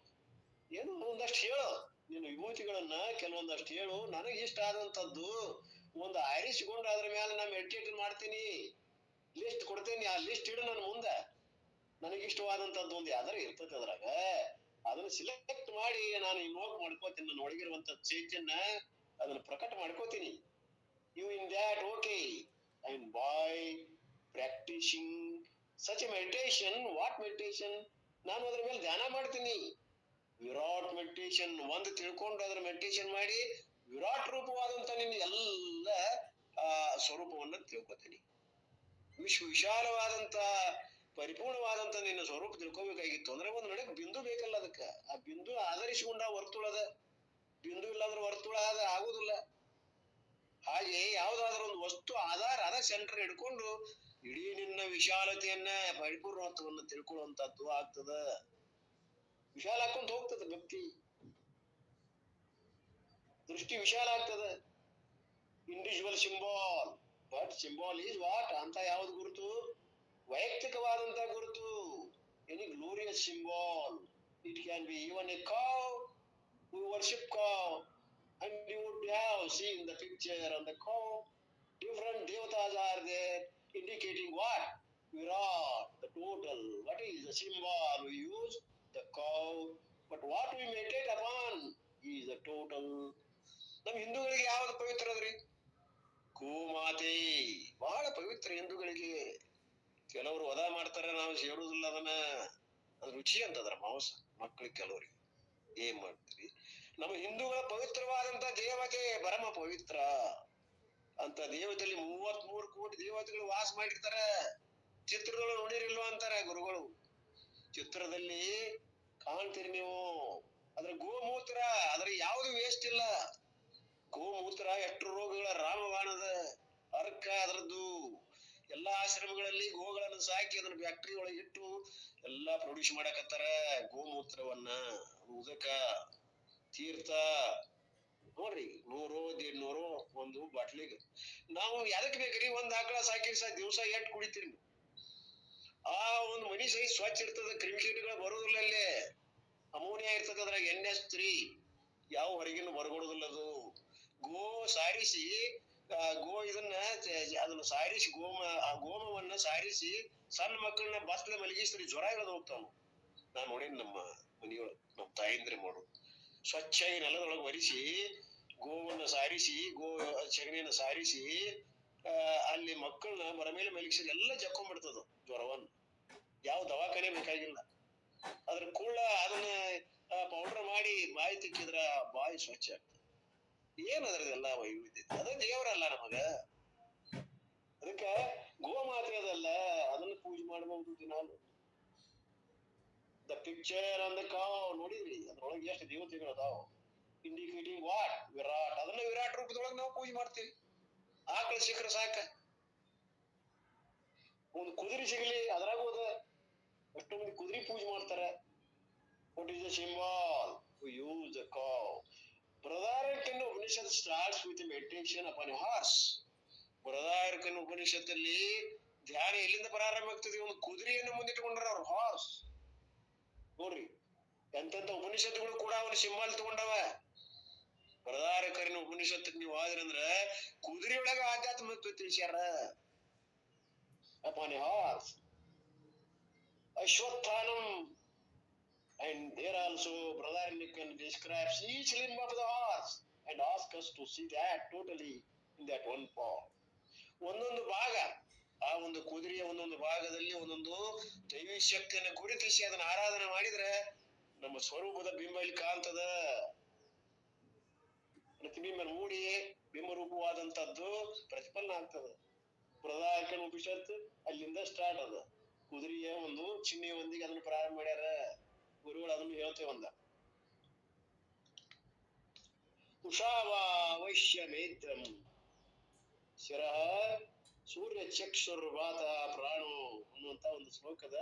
ಏನು ಒಂದಷ್ಟು ಹೇಳು, ನೀನು ವಿಭೂತಿಗಳನ್ನ ಕೆಲವೊಂದಷ್ಟು ಹೇಳು, ನನಗೆ ಇಷ್ಟ ಆದಂತದ್ದು ಒಂದು ಆರಿಸಿಕೊಂಡು ಅದ್ರ ಮೇಲೆ ನಾ ಮೆಡಿಟೇಟ್ ಮಾಡ್ತೀನಿ. ಲಿಸ್ಟ್ ಕೊಡ್ತೇನೆ, ಆ ಲಿಸ್ಟ್ ಇಡು ನನ್ನ ಮುಂದ. ನನಗಿಷ್ಟವಾದಂತದ್ದು ಒಂದು ಯಾವ್ದಾರ ಇರ್ತದೆ ಅದ್ರಾಗ, ಅದನ್ನ ಸಿಲೆಕ್ಟ್ ಮಾಡಿ ನಾನು ಇನ್ವೋಕ್ ಮಾಡ್ಕೋತೀನಿ. ನನ್ನ ಒಳಗಿರುವಂತ ಚೈತನ್ಯ ಅದನ್ನ ಪ್ರಕಟ ಮಾಡ್ಕೋತೀನಿ. You in that okay. And by practising such meditation, what meditation? ನಾನು ಅದ್ರ ಮೇಲೆ ಧ್ಯಾನ ಮಾಡ್ತೀನಿ. ವಿರಾಟ್ ಮೆಡಿಟೇಷನ್ ಒಂದು ತಿಳ್ಕೊಂಡು ಅದ್ರ ಮೆಡಿಟೇಷನ್ ಮಾಡಿ ವಿರಾಟ್ ರೂಪವಾದಂತ ನಿನ್ನ ಎಲ್ಲ ಸ್ವರೂಪವನ್ನ ತಿಳ್ಕೊತೀನಿ. ವಿಶಾಲವಾದಂತ ಪರಿಪೂರ್ಣವಾದಂತ ನಿನ್ನ ಸ್ವರೂಪ ತಿಳ್ಕೊಬೇಕಾಗಿತ್ತು ಅಂದ್ರೆ ಒಂದ್ ನಡಕ್ ಬಿಂದು ಬೇಕಲ್ಲ. ಅದಕ್ಕ ಆ ಬಿಂದು ಆಧರಿಸಿಕೊಂಡ ವರ್ತುಳದ. ಬಿಂದು ಇಲ್ಲಾಂದ್ರೆ ವರ್ತುಳ ಆಗುದಿಲ್ಲ. ಹಾಗೆ ಯಾವ್ದಾದ್ರು ಒಂದು ವಸ್ತು ಆಧಾರ, ಅದ ಸೆಂಟರ್ ಹಿಡ್ಕೊಂಡು ಇಡೀ ನಿನ್ನ ವಿಶಾಲತೆಯನ್ನ ಪರಿಪೂರ್ಣತ್ವವನ್ನು ತಿಳ್ಕೊಳ್ಳುವಂತದ್ದು ಆಗ್ತದ. ವಿಶಾಲ ಹಾಕೊಂತ ಹೋಗ್ತದೆ ಭಕ್ತಿ, ದೃಷ್ಟಿ ವಿಶಾಲ ಆಗ್ತದೆ. Individual symbol, but symbol is what? ಅಂತ ಯಾವ್ದು ಗುರುತು? ವೈಯಕ್ತಿಕವಾದಂತ ಗುರುತು. Any glorious symbol. It can be even A cow. We worship cow and you would have seen the picture on the cow. Different devatas are there indicating what? Virat, the total. What is the symbol we use? The cow. But what we meditate upon is the total. ನಮ್ ಹಿಂದೂಗಳಿಗೆ ಯಾವ್ದು ಪವಿತ್ರ ಅದ್ರಿ? ಗೋಮಾತೆ ಬಹಳ ಪವಿತ್ರ ಹಿಂದೂಗಳಿಗೆ. ಕೆಲವರು ವಧ ಮಾಡ್ತಾರೆ, ನಾವು ಸೇರುವುದಿಲ್ಲ ಅದನ್ನ. ಅದು ರುಚಿ ಅಂತದ್ರ ಮಾಂಸ ಮಕ್ಕಳಿಗೆ ಕೆಲವ್ರಿಗೆ. ಏನ್ ಮಾಡ್ತೀರಿ? ನಮ್ಮ ಹಿಂದೂಗಳ ಪವಿತ್ರವಾದಂತ ದೇವತೆ ಪರಮ ಪವಿತ್ರ. ಅಂತ ದೇವತೆಯಲ್ಲಿ 33 ಕೋಟಿ ದೇವತೆಗಳು ವಾಸ ಮಾಡಿರ್ತಾರ. ಚಿತ್ರದೊಳಗೆ ನೋಡಿರಿಲ್ವಾ ಅಂತಾರೆ ಗುರುಗಳು. ಚಿತ್ರದಲ್ಲಿ ಕಾಣ್ತೀರಿ ನೀವು. ಅದ್ರ ಗೋಮೂತ್ರ, ಅದ್ರ ಯಾವ್ದು ವೇಸ್ಟ್ ಇಲ್ಲ. ಗೋಮೂತ್ರ ಎಷ್ಟು ರೋಗಗಳ ರಾಮಬಾಣದ ಅರ್ಕ ಅದ್ರದ್ದು. ಎಲ್ಲಾ ಆಶ್ರಮಗಳಲ್ಲಿ ಗೋಗಳನ್ನು ಸಾಕಿ ಅದನ್ನ ಫ್ಯಾಕ್ಟರಿ ಒಳಗೆ ಇಟ್ಟು ಎಲ್ಲಾ ಪ್ರೊಡ್ಯೂಸ್ ಮಾಡಕತ್ತಾರ ಗೋಮೂತ್ರವನ್ನ. ಉದಕ, ತೀರ್ಥ ನೋಡ್ರಿ 100-150 ಒಂದು ಬಾಟ್ಲಿಗೆ. ನಾವು ಎದಕ್ ಬೇಕ್ರಿ? ಒಂದ್ ಆಕಳ ಸಾಕಿ ದಿವಸ ಎಟ್ ಕುಡಿತೀರಿ? ಆ ಒಂದು ಮನಿ ಸಹಿ ಸ್ವಚ್ಛ ಇರ್ತದ, ಕ್ರಿಮಿಕೀಟಗಳು ಬರೋದಿಲ್ಲ. ಅಲ್ಲೇ ಅಮೋನಿಯಾ ಇರ್ತದ, ಅದ್ರಾಗ NH3 ಯಾವ ಹೊರಗಿನ ಬರ್ಗೊಡುದಿಲ್ಲ. ಅದು ಗೋ ಸಾರಿಸಿ, ಗೋ ಇದನ್ನ ಅದನ್ನ ಸಾರಿಸಿ, ಆ ಗೋಮವನ್ನ ಸಾರಿಸಿ ಸಣ್ಣ ಮಕ್ಕಳನ್ನ ಬಸ್ಲ ಮಲಗಿಸ್ರಿ, ಜ್ವರ ಇರೋದು ಹೋಗ್ತಾವ. ನಾನ್ ನೋಡೇನಿ ನಮ್ಮ ಮನಿಯೊಳಗೆ, ನಮ್ಮ ತಾಯಿಂದ್ರೆ ಮಾಡೋದು. ಸ್ವಚ್ಛಾಗಿ ನೆಲದೊಳಗೆ ಒರೆಸಿ ಗೋವನ್ನ ಸಾರಿಸಿ, ಗೋ ಸಗಣಿಯನ್ನ ಸಾರಿಸಿ ಅಲ್ಲಿ ಮಕ್ಕಳನ್ನ ಮರ ಮೇಲೆ ಮಲಗಿಸಿ ಎಲ್ಲ ಜಕ್ಕೊಂಡ್ಬಿಡ್ತದ ಜ್ವರವನ್ನ. ಯಾವ ದವಾಖಾನೆ ಬೇಕಾಗಿಲ್ಲ. ಅದ್ರ ಕುಳ್ಳ ಅದನ್ನ ಪೌಡರ್ ಮಾಡಿ ಬಾಯಿ ತಿಕ್ಕಿದ್ರ ಬಾಯಿ ಸ್ವಚ್ಛ ಆಗ್ತದೆ. ಏನ್ ಅದ್ರದೆಲ್ಲ ವೈವಿಧ್ಯತೆ? ಅದ ದೇವರಲ್ಲ ನಮಗ. ಅದಕ್ಕ ಗೋಮಾತೆ ಅದಲ್ಲ, ಅದನ್ನ ಪೂಜೆ ಮಾಡಬಹುದು ದಿನಾಲು. ದ ಪಿಕ್ಚರ್ ಆನ್ ದ ಕಾವ್ ನೋಡಿದ್ರಿ? ಅದ್ರೊಳಗೆ ಎಷ್ಟು ದೇವತೆಗಳು ಅದಾವ. Indicating what? ವಿರಾಟ್. ಅದನ್ನ ವಿರಾಟ್ ರೂಪದೊಳಗೆ ನಾವು ಪೂಜೆ ಮಾಡ್ತೀವಿ. ಆಕಳ ಸಿಕ್ಕರೆ ಸಾಕ. ಒಂದು ಕುದುರೆ ಸಿಗಲಿ, ಅದ್ರಾಗೂ ಅದ. ಎಷ್ಟೋ ಮಂದಿ ಕುದುರೆ ಪೂಜೆ ಮಾಡ್ತಾರ. What is the symbol? We use the cow. Brihadaranyaka Upanishad starts with meditation upon a horse. ಬೃಹದಾರಣ್ಯಕ ಉಪನಿಷತ್ತಲ್ಲಿ ಧ್ಯಾನ ಎಲ್ಲಿಂದ ಪ್ರಾರಂಭ ಆಗ್ತದೆ? ಒಂದು ಕುದುರೆಯನ್ನು ಮುಂದಿಟ್ಟುಕೊಂಡ್ರ ಅವ್ರು, ಹಾರ್ಸ್. ನೋಡ್ರಿ, ಎಂತೆಂತ ಉಪನಿಷತ್ತುಗಳು ಕೂಡ ಅವನ ಸಿಂಬಲ್ ತಗೊಂಡವ. ಬೃಹದಾರಣ್ಯಕನ ಉಪನಿಷತ್ ನೀವು ಆದ್ರಂದ್ರ ಕುದುರೆಯೊಳಗ ಆಧ್ಯಾತ್ಮ ತಿಳಿಸ್ಯಾರ. Upon a horse. ಅಶ್ವತ್ಥಾನಂ. And there also Brother describes each limb of the horse and asks us to see that totally in that one form. ಒಂದೊಂದು ಭಾಗ, ಆ ಒಂದು ಕುದುರೆಯ ಒಂದೊಂದು ಭಾಗದಲ್ಲಿ ಒಂದೊಂದು ದೈವಿ ಶಕ್ತಿಯನ್ನು ಗುರುತಿಸಿ ಅದನ್ನ ಆರಾಧನೆ ಮಾಡಿದ್ರೆ ನಮ್ಮ ಸ್ವರೂಪದ ಬಿಂಬ ಇಲ್ಲಿ ಕಾಣ್ತದ. ಪ್ರತಿಬಿಂಬ ಮೂಡಿ ಬಿಂಬರೂಪವಾದಂತದ್ದು ಪ್ರತಿಫಲನ ಆಗ್ತದ. ಬೃಹದಾರಣ್ಯಕ ಉಪನಿಷತ್ ಅಲ್ಲಿಂದ ಸ್ಟಾರ್ಟ್ ಅದ. ಕುದುರೆಯ ಒಂದು ಚಿಹ್ನೆಯೊಂದಿಗೆ ಅದನ್ನು ಪ್ರಾರಂಭ ಮಾಡ್ಯಾರ ಗುರುಗಳು. ಅದನ್ನು ಹೇಳ್ತೇವೆ ಒಂದ. ಕುಶಾವಾವಶ್ಯಮೇತ್ರಂ ಶಿರಃ ಸೂರ್ಯ ಚಕ್ಷುರ್ವಾತ ಪ್ರಾಣೋ ಅನ್ನುವಂತ ಒಂದು ಶ್ಲೋಕದ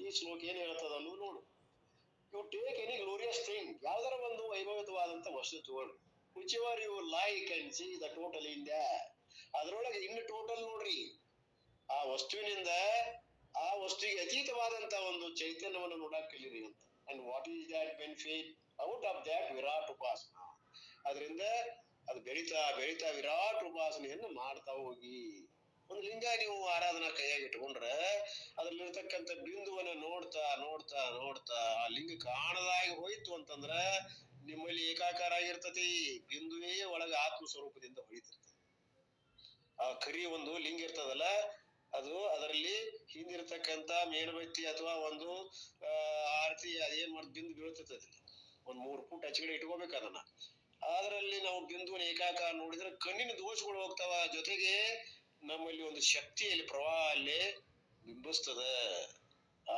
ಈ ಶ್ಲೋಕ ಏನ್ ಹೇಳ್ತದ ಅನ್ನೋದು ನೋಡು. You take any glorious thing, ಯಾವ್ದಾರ ಒಂದು ವೈಭವಿತವಾದಂತ ವಸ್ತು ತಗೊಳ್ರಿ, whichever you like and see the total India, ಅದ್ರೊಳಗೆ ಇನ್ನು ಟೋಟಲ್ ನೋಡ್ರಿ, ಆ ವಸ್ತುವಿನಿಂದ ಆ ವಸ್ತುವಿಗೆ ಅತೀತವಾದಂತ ಒಂದು ಚೈತನ್ಯವನ್ನು ನೋಡಕ್ ಕಲೀರಿ ಅಂತ. And what is that benefit out of that ವಿರಾಟ್ ಉಪಾಸನ. ಅದರಿಂದ ಅದು ಬೆಳೀತಾ ಬೆಳೀತಾ ವಿರಾಟ್ ಉಪಾಸನೆಯನ್ನು ಮಾಡ್ತಾ ಹೋಗಿ. ಒಂದು ಲಿಂಗ ನೀವು ಆರಾಧನಾ ಕೈಯಾಗಿ ಇಟ್ಕೊಂಡ್ರೆ ಅದ್ರಲ್ಲಿರ್ತಕ್ಕಂಥ ಬಿಂದುವನ್ನ ನೋಡ್ತಾ ನೋಡ್ತಾ ನೋಡ್ತಾ ಆ ಲಿಂಗ ಕಾಣದಾಗಿ ಹೋಯ್ತು ಅಂತಂದ್ರ ನಿಮ್ಮಲ್ಲಿ ಏಕಾಕಾರ ಆಗಿರ್ತತಿ. ಬಿಂದುವೇ ಒಳಗ ಆತ್ಮ ಸ್ವರೂಪದಿಂದ ಹೊಳಿತಿರ್ತದೆ. ಆ ಕರಿ ಒಂದು ಲಿಂಗ ಇರ್ತದಲ್ಲ, ಅದು ಅದರಲ್ಲಿ ಹಿಂದಿರ್ತಕ್ಕಂತ ಮೇಣಬತ್ತಿ ಅಥವಾ ಒಂದು ಆರತಿ ಅದೇನ್ ಮಾಡಿ ಬಿಂದು ಬೀಳ್ತಿರ್ತದೆ. ಒಂದ್ 3 ಫೂಟ್ ಹಚ್ಚಿಗಡೆ ಇಟ್ಕೋಬೇಕು ಅದನ್ನ. ಅದರಲ್ಲಿ ನಾವು ಬಿಂದುವಿನ ಏಕಾಕಾರ ನೋಡಿದ್ರೆ ಕಣ್ಣಿನ ದೋಷಗಳು ಹೋಗ್ತಾವ, ಜೊತೆಗೆ ನಮ್ಮಲ್ಲಿ ಒಂದು ಶಕ್ತಿಯಲ್ಲಿ ಪ್ರವಾಹ ಅಲ್ಲಿ ಬಿಂಬಿಸ್ತದ. ಆ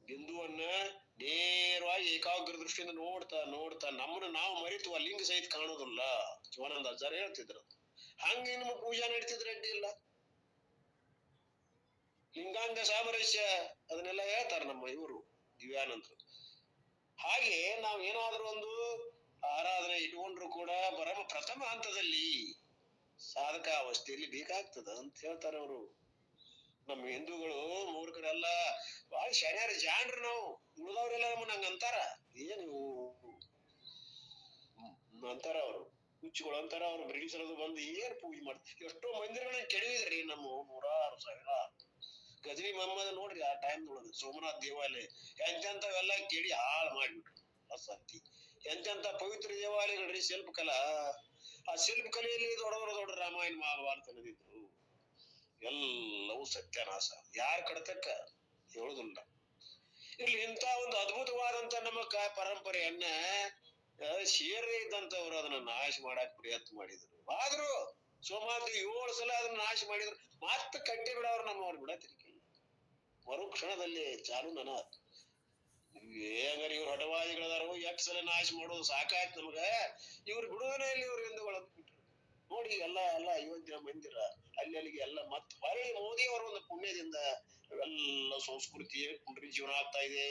ಬಿಂದುವನ್ನ ನೇರವಾಗಿ ಏಕಾಗ್ರ ದೃಷ್ಟಿಯಿಂದ ನೋಡ್ತಾ ನೋಡ್ತಾ ನಮ್ಮನ್ನ ನಾವು ಮರೆತು ಆ ಲಿಂಗ ಸಹಿತ ಕಾಣೋದಿಲ್ಲ. ಶಿವಾನಂದ ಆಚಾರ್ಯ ಹೇಳ್ತಿದ್ರು. ಹಂಗ ನಿಮ್ಮ ಪೂಜಾ ನಡೀತಿದ್ರೆ ಅಡ್ಡಿ ಇಲ್ಲ. ಲಿಂಗಾಂಗ ಸಾಮರಸ್ಯ ಅದನ್ನೆಲ್ಲ ಹೇಳ್ತಾರ ನಮ್ಮ ಇವರು ದಿವ್ಯಾನಂದರು. ಹಾಗೆ ನಾವ್ ಏನಾದ್ರೂ ಒಂದು ಆರಾಧನೆ ಇಟ್ಕೊಂಡ್ರು ಕೂಡ ಪ್ರಥಮ ಹಂತದಲ್ಲಿ ಸಾಧಕ ಅವಸ್ಥೆಯಲ್ಲಿ ಬೇಕಾಗ್ತದ ಅಂತ ಹೇಳ್ತಾರೆ ಅವರು. ನಮ್ಮ ಹಿಂದೂಗಳು ಮೂರ್ಖರೆಲ್ಲ ಬಹಳ ಶರ್ಯಾರ ಜಾಣ್ರು ನಾವು. ಉಳಿದವ್ರೆಲ್ಲ ನಮ್ಮನ್ನ ಹಂಗ ಅಂತಾರ. ಏನು ಅಂತಾರ ಅವರು, ಹುಚ್ಚುಗಳು ಅಂತಾರ ಅವ್ರು. ಬ್ರಿಟಿಷರದು ಬಂದು ಏನ್ ಪೂಜೆ ಮಾಡ್ತಾರೆ, ಎಷ್ಟೋ ಮಂದಿರಗಳನ್ನ ಕೆಡವಿದ್ರಿ ನಮ್ಮ 100,000 ಗಜನಿ ಮೊಹಮ್ಮದ್ ನೋಡ್ರಿ. ಆ ಟೈಮ್ದೊಳಗ ಸೋಮನಾಥ್ ದೇವಾಲಯ ಎಂತೆಂತವೆಲ್ಲ ಕೆಡಿ ಹಾಳು ಮಾಡ್ಬಿಟ್ರು. ಅಸಂತಿ ಎಂತೆಂತ ಪವಿತ್ರ ದೇವಾಲಯಗಳ್ರಿ. ಶಿಲ್ಪಕಲಾ, ಆ ಶಿಲ್ಪಕಲೆಯಲ್ಲಿ ದೊಡ್ಡ ರಾಮಾಯಣ ಮಹಾಭಾರತ ನಡೆದಿದ್ರು. ಎಲ್ಲವೂ ಸತ್ಯನಾಶ. ಯಾರ ಕಡತಕ್ಕ ಹೇಳುದಿಲ್ಲ. ಇಲ್ಲಿ ಇಂಥ ಒಂದು ಅದ್ಭುತವಾದಂತ ನಮ್ಮ ಪರಂಪರೆಯನ್ನ ಸೇರದೇ ಇದ್ದಂತವ್ರು ಅದನ್ನ ನಾಶ ಮಾಡಕ್ ಪ್ರಯತ್ನ ಮಾಡಿದ್ರು. ಆದ್ರೂ ಸೋಮಾದ್ರಿ 7 ಸಲ ಅದನ್ನ ನಾಶ ಮಾಡಿದ್ರು. ಮತ್ತೆ ಕಟ್ಟಿ ಬಿಡವ್ರು ನಮ್ಮವ್ರು ಬಿಡತಿರ್ಕಿಲ್ಲ. ಮರುಕ್ಷಣದಲ್ಲಿ ಚಾಲು ನನ ಹೇಗರ ಇವ್ರು ಹಠವಾದಿಗಳದಾರು. 8 ಸಲ ನಾಶ ಮಾಡೋದು ಸಾಕಾಯ್ತು ನಮ್ಗ. ಇವ್ರು ಬಿಡುವುದನೇ ಇಲ್ಲಿ. ಇವ್ರು ಹಿಂದೂಗಳು ನೋಡಿ ಎಲ್ಲ ಅಯೋಧ್ಯ ಮಂದಿರ ಅಲ್ಲಿಗೆ ಎಲ್ಲ ಮತ್ ಹೊರಳಿ ಮೋದಿ ಅವರ ಒಂದು ಪುಣ್ಯದಿಂದ ಎಲ್ಲ ಸಂಸ್ಕೃತಿ ಪುನರುಜ್ಜೀವನ ಆಗ್ತಾ ಇದೆ.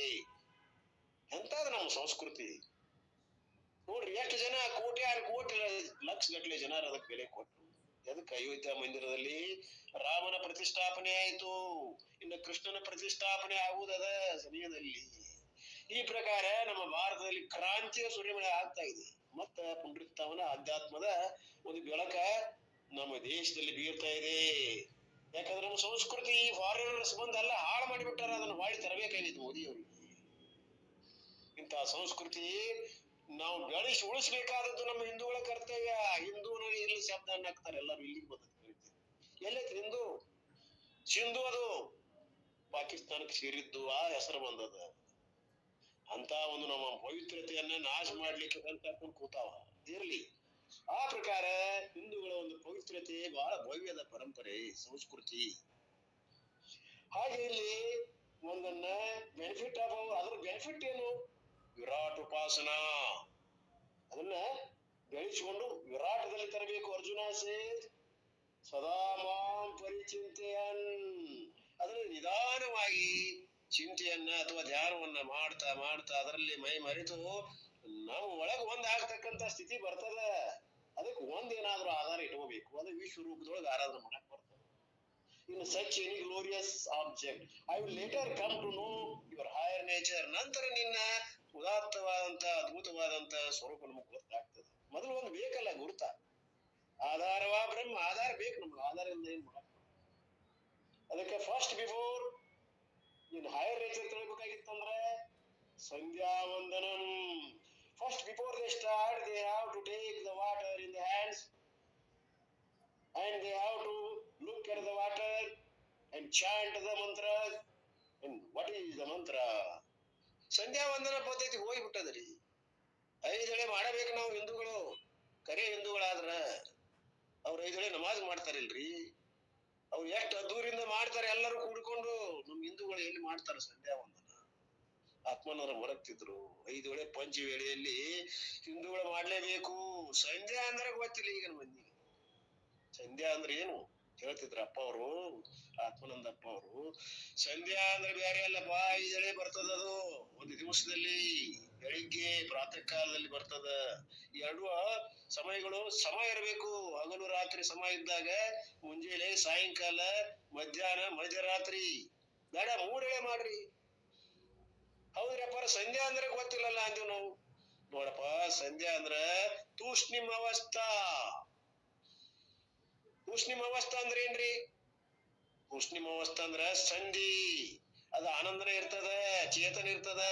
ಎಂತಾದ ನಮ್ಮ ಸಂಸ್ಕೃತಿ ನೋಡ್ರಿ. ಎಷ್ಟು ಜನ ಕೋಟಿ ಲಕ್ಷ ಗಟ್ಟಲೆ ಜನ ಅದಕ್ಕೆ ಬೆಲೆ ಕೊಟ್ಟರು. ಅದಕ್ಕೆ ಅಯೋಧ್ಯ ಮಂದಿರದಲ್ಲಿ ರಾಮನ ಪ್ರತಿಷ್ಠಾಪನೆ ಆಯ್ತು. ಇನ್ನು ಕೃಷ್ಣನ ಪ್ರತಿಷ್ಠಾಪನೆ ಆಗುವುದದ ಸಮಯದಲ್ಲಿ. ಈ ಪ್ರಕಾರ ನಮ್ಮ ಭಾರತದಲ್ಲಿ ಕ್ರಾಂತಿಯ ಸೂರ್ಯಮಳೆ ಆಗ್ತಾ ಇದೆ. ಮತ್ತ ಪುನರುತ್ಥಾನ ಅಧ್ಯಾತ್ಮದ ಒಂದು ಬೆಳಕ ನಮ್ಮ ದೇಶದಲ್ಲಿ ಬೀರ್ತಾ ಇದೆ. ಯಾಕಂದ್ರೆ ನಮ್ಮ ಸಂಸ್ಕೃತಿ ಫಾರಿನರ್ಸ್ ಬಂದು ಎಲ್ಲ ಹಾಳು ಮಾಡಿಬಿಟ್ಟಾರ. ಅದನ್ನು ಮಾಡಿ ತರಬೇಕಾಗಿತ್ತು ಮೋದಿಯವರಿಗೆ. ಇಂತಹ ಸಂಸ್ಕೃತಿ ನಾವು ಬೆಳೆಸಿ ಉಳಿಸ್ಬೇಕಾದದ್ದು ನಮ್ಮ ಹಿಂದೂಗಳ ಕರ್ತವ್ಯ. ಹಿಂದೂ ಇಲ್ಲಿ ಶಬ್ದ ಹಾಕ್ತಾರೆ ಎಲ್ಲರೂ. ಇಲ್ಲಿಗೆ ಬಂದದ್ದು ಎಲ್ಲೈತಿ ಹಿಂದೂ? ಸಿಂಧು ಅದು ಪಾಕಿಸ್ತಾನಕ್ಕೆ ಸೇರಿದ್ದು, ಆ ಹೆಸರು ಬಂದದ. ಅಂತ ಒಂದು ನಮ್ಮ ಪವಿತ್ರತೆಯನ್ನ ನಾಶ ಮಾಡ್ಲಿಕ್ಕೆ ಕರ್ಕೊಂಡು ಕೂತಾವ. ಇರ್ಲಿ. ಆ ಪ್ರಕಾರ ಹಿಂದೂಗಳ ಒಂದು ಪವಿತ್ರತೆ ಬಹಳ ಭವ್ಯದ ಪರಂಪರೆ, ಸಂಸ್ಕೃತಿ. ಹಾಗೆ ಇಲ್ಲಿ ಒಂದನ್ನ ಬೆನಿಫಿಟ್ ಅದ್ರ ಬೆನಿಫಿಟ್ ಏನು? ವಿರಾಟ್ ಉಪಾಸನಾ. ಅದನ್ನ ಬೆಳೆಸಿಕೊಂಡು ವಿರಾಟದಲ್ಲಿ ತರಬೇಕು. ಅರ್ಜುನ ಸದಾ ಮಾಂ ಪರಿಚಿಂತೆಯನ್. ಅದನ್ನ ನಿಧಾನವಾಗಿ ಚಿಂತೆಯನ್ನ ಅಥವಾ ಧ್ಯಾನವನ್ನ ಮಾಡ್ತಾ ಮಾಡ್ತಾ ಅದರಲ್ಲಿ ಮೈ ಮರೆತು ನಾವು ಒಳಗ ಒಂದ್ ಆಗ್ತಕ್ಕಂತ ಸ್ಥಿತಿ ಬರ್ತದ. ಅದಕ್ಕೆ ಒಂದೇನಾದ್ರೂ ಆಧಾರ ಇಟ್ಕೋಬೇಕು. ಅದು ವಿಶ್ವರೂಪದೊಳಗೆ ಆರಾಧನೆ ಮಾಡಕ್ ಬರ್ತದೆ. ಇನ್ನು such any glorious object I will later come to know your higher nature. ನಂತರ ನಿನ್ನ ಉದಾತ್ತವಾದಂತ ಅದ್ಭುತವಾದಂತ ಸ್ವರೂಪ ನಮಗ್ ಗೊತ್ತಾಗ್ತದೆ. ಮೊದಲು ಒಂದು ಬೇಕಲ್ಲ ಗುರುತ. ಆಧಾರವಾ ಬ್ರಹ್ಮ. ಆಧಾರ ಬೇಕು ನಮ್ಗೆ. ಆಧಾರದಿಂದ ಏನ್ ಮಾಡಕ್. ಅದಕ್ಕೆ first before in higher nature ತಿಳ್ಬೇಕಾಗಿತ್ತಂದ್ರೆ ಸಂಧ್ಯಾ ವಂದನಂ. First, before they start, they have to take the water in the hands and they have to look at the water and chant the mantra. And what is the mantra? ಸಂಧ್ಯಾ ವಂದನ ಪದ್ಧತಿ ಹೋಗ್ಬಿಟ್ಟದ್ರಿ. 5 ವೇಳೆ ಮಾಡಬೇಕು ನಾವು ಹಿಂದೂಗಳು. ಕರೆ ಹಿಂದೂಗಳಾದ್ರ ಅವ್ರು 5 ವೇಳೆ ನಮಾಜ್ ಮಾಡ್ತಾರಿಲ್ರಿ. ಅವ್ರು ಎಷ್ಟು ದೂರಿಂದ ಮಾಡ್ತಾರೆ. ಎಲ್ಲರೂ ಕೂಡ್ಕೊಂಡು. ನಮ್ ಹಿಂದೂಗಳು ಎಲ್ಲಿ ಮಾಡ್ತಾರ ಸಂಧ್ಯಾ ವಂದನ? ಆತ್ಮನವರ ಮರಗ್ತಿದ್ರು. 5 ವೇಳೆ ಪಂಚ ವೇಳೆಯಲ್ಲಿ ಹಿಂದೂಗಳು ಮಾಡ್ಲೇಬೇಕು. ಸಂಧ್ಯಾ ಅಂದ್ರೆ ಗೊತ್ತಿಲ್ಲ ಈಗಿನ ಮಂದಿಗೆ. ಸಂಧ್ಯಾ ಅಂದ್ರೆ ಏನು ಹೇಳ್ತಿದ್ರ ಅಪ್ಪ ಅವರು, ಆತ್ಮಾನಂದ ಅಪ್ಪ ಅವರು. ಸಂಧ್ಯಾ ಅಂದ್ರೆ ಬೇರೆ ಅಲ್ಲಪ್ಪ, 5 ವೇಳೆ ಬರ್ತದ. ಅದು ಒಂದು ದಿವಸದಲ್ಲಿ ಬೆಳಿಗ್ಗೆ ಪ್ರಾತಃ ಕಾಲದಲ್ಲಿ ಬರ್ತದ. ಎರಡು ಸಮಯಗಳು ಸಮ ಇರಬೇಕು. ಹಗಲು ರಾತ್ರಿ ಸಮ ಇದ್ದಾಗ ಮುಂಜಾನೆ, ಸಾಯಂಕಾಲ, ಮಧ್ಯಾಹ್ನ, ಮಧ್ಯರಾತ್ರಿ ಬೇಡ 3 ವೇಳೆ ಮಾಡ್ರಿ. ಹೌದ್ರಪ್ಪ, ಸಂಧ್ಯಾ ಅಂದ್ರೆ ಗೊತ್ತಿಲ್ಲಲ್ಲ ಅಂತೀವ್ ನಾವು. ನೋಡಪ್ಪ, ಸಂಧ್ಯಾ ಅಂದ್ರ ತೂಷ್ಣಿಮ್ ಅವಸ್ಥಾ. ತೂಷ್ಣಿಮ್ ಅವಸ್ಥಾ ಅಂದ್ರೆ ಏನ್ರಿ? ತೂಷ್ಣಿಮ್ ಅವಸ್ಥಾ ಅಂದ್ರ ಸಂಧಿ. ಅದು ಆನಂದನ ಇರ್ತದ, ಚೇತನ ಇರ್ತದ.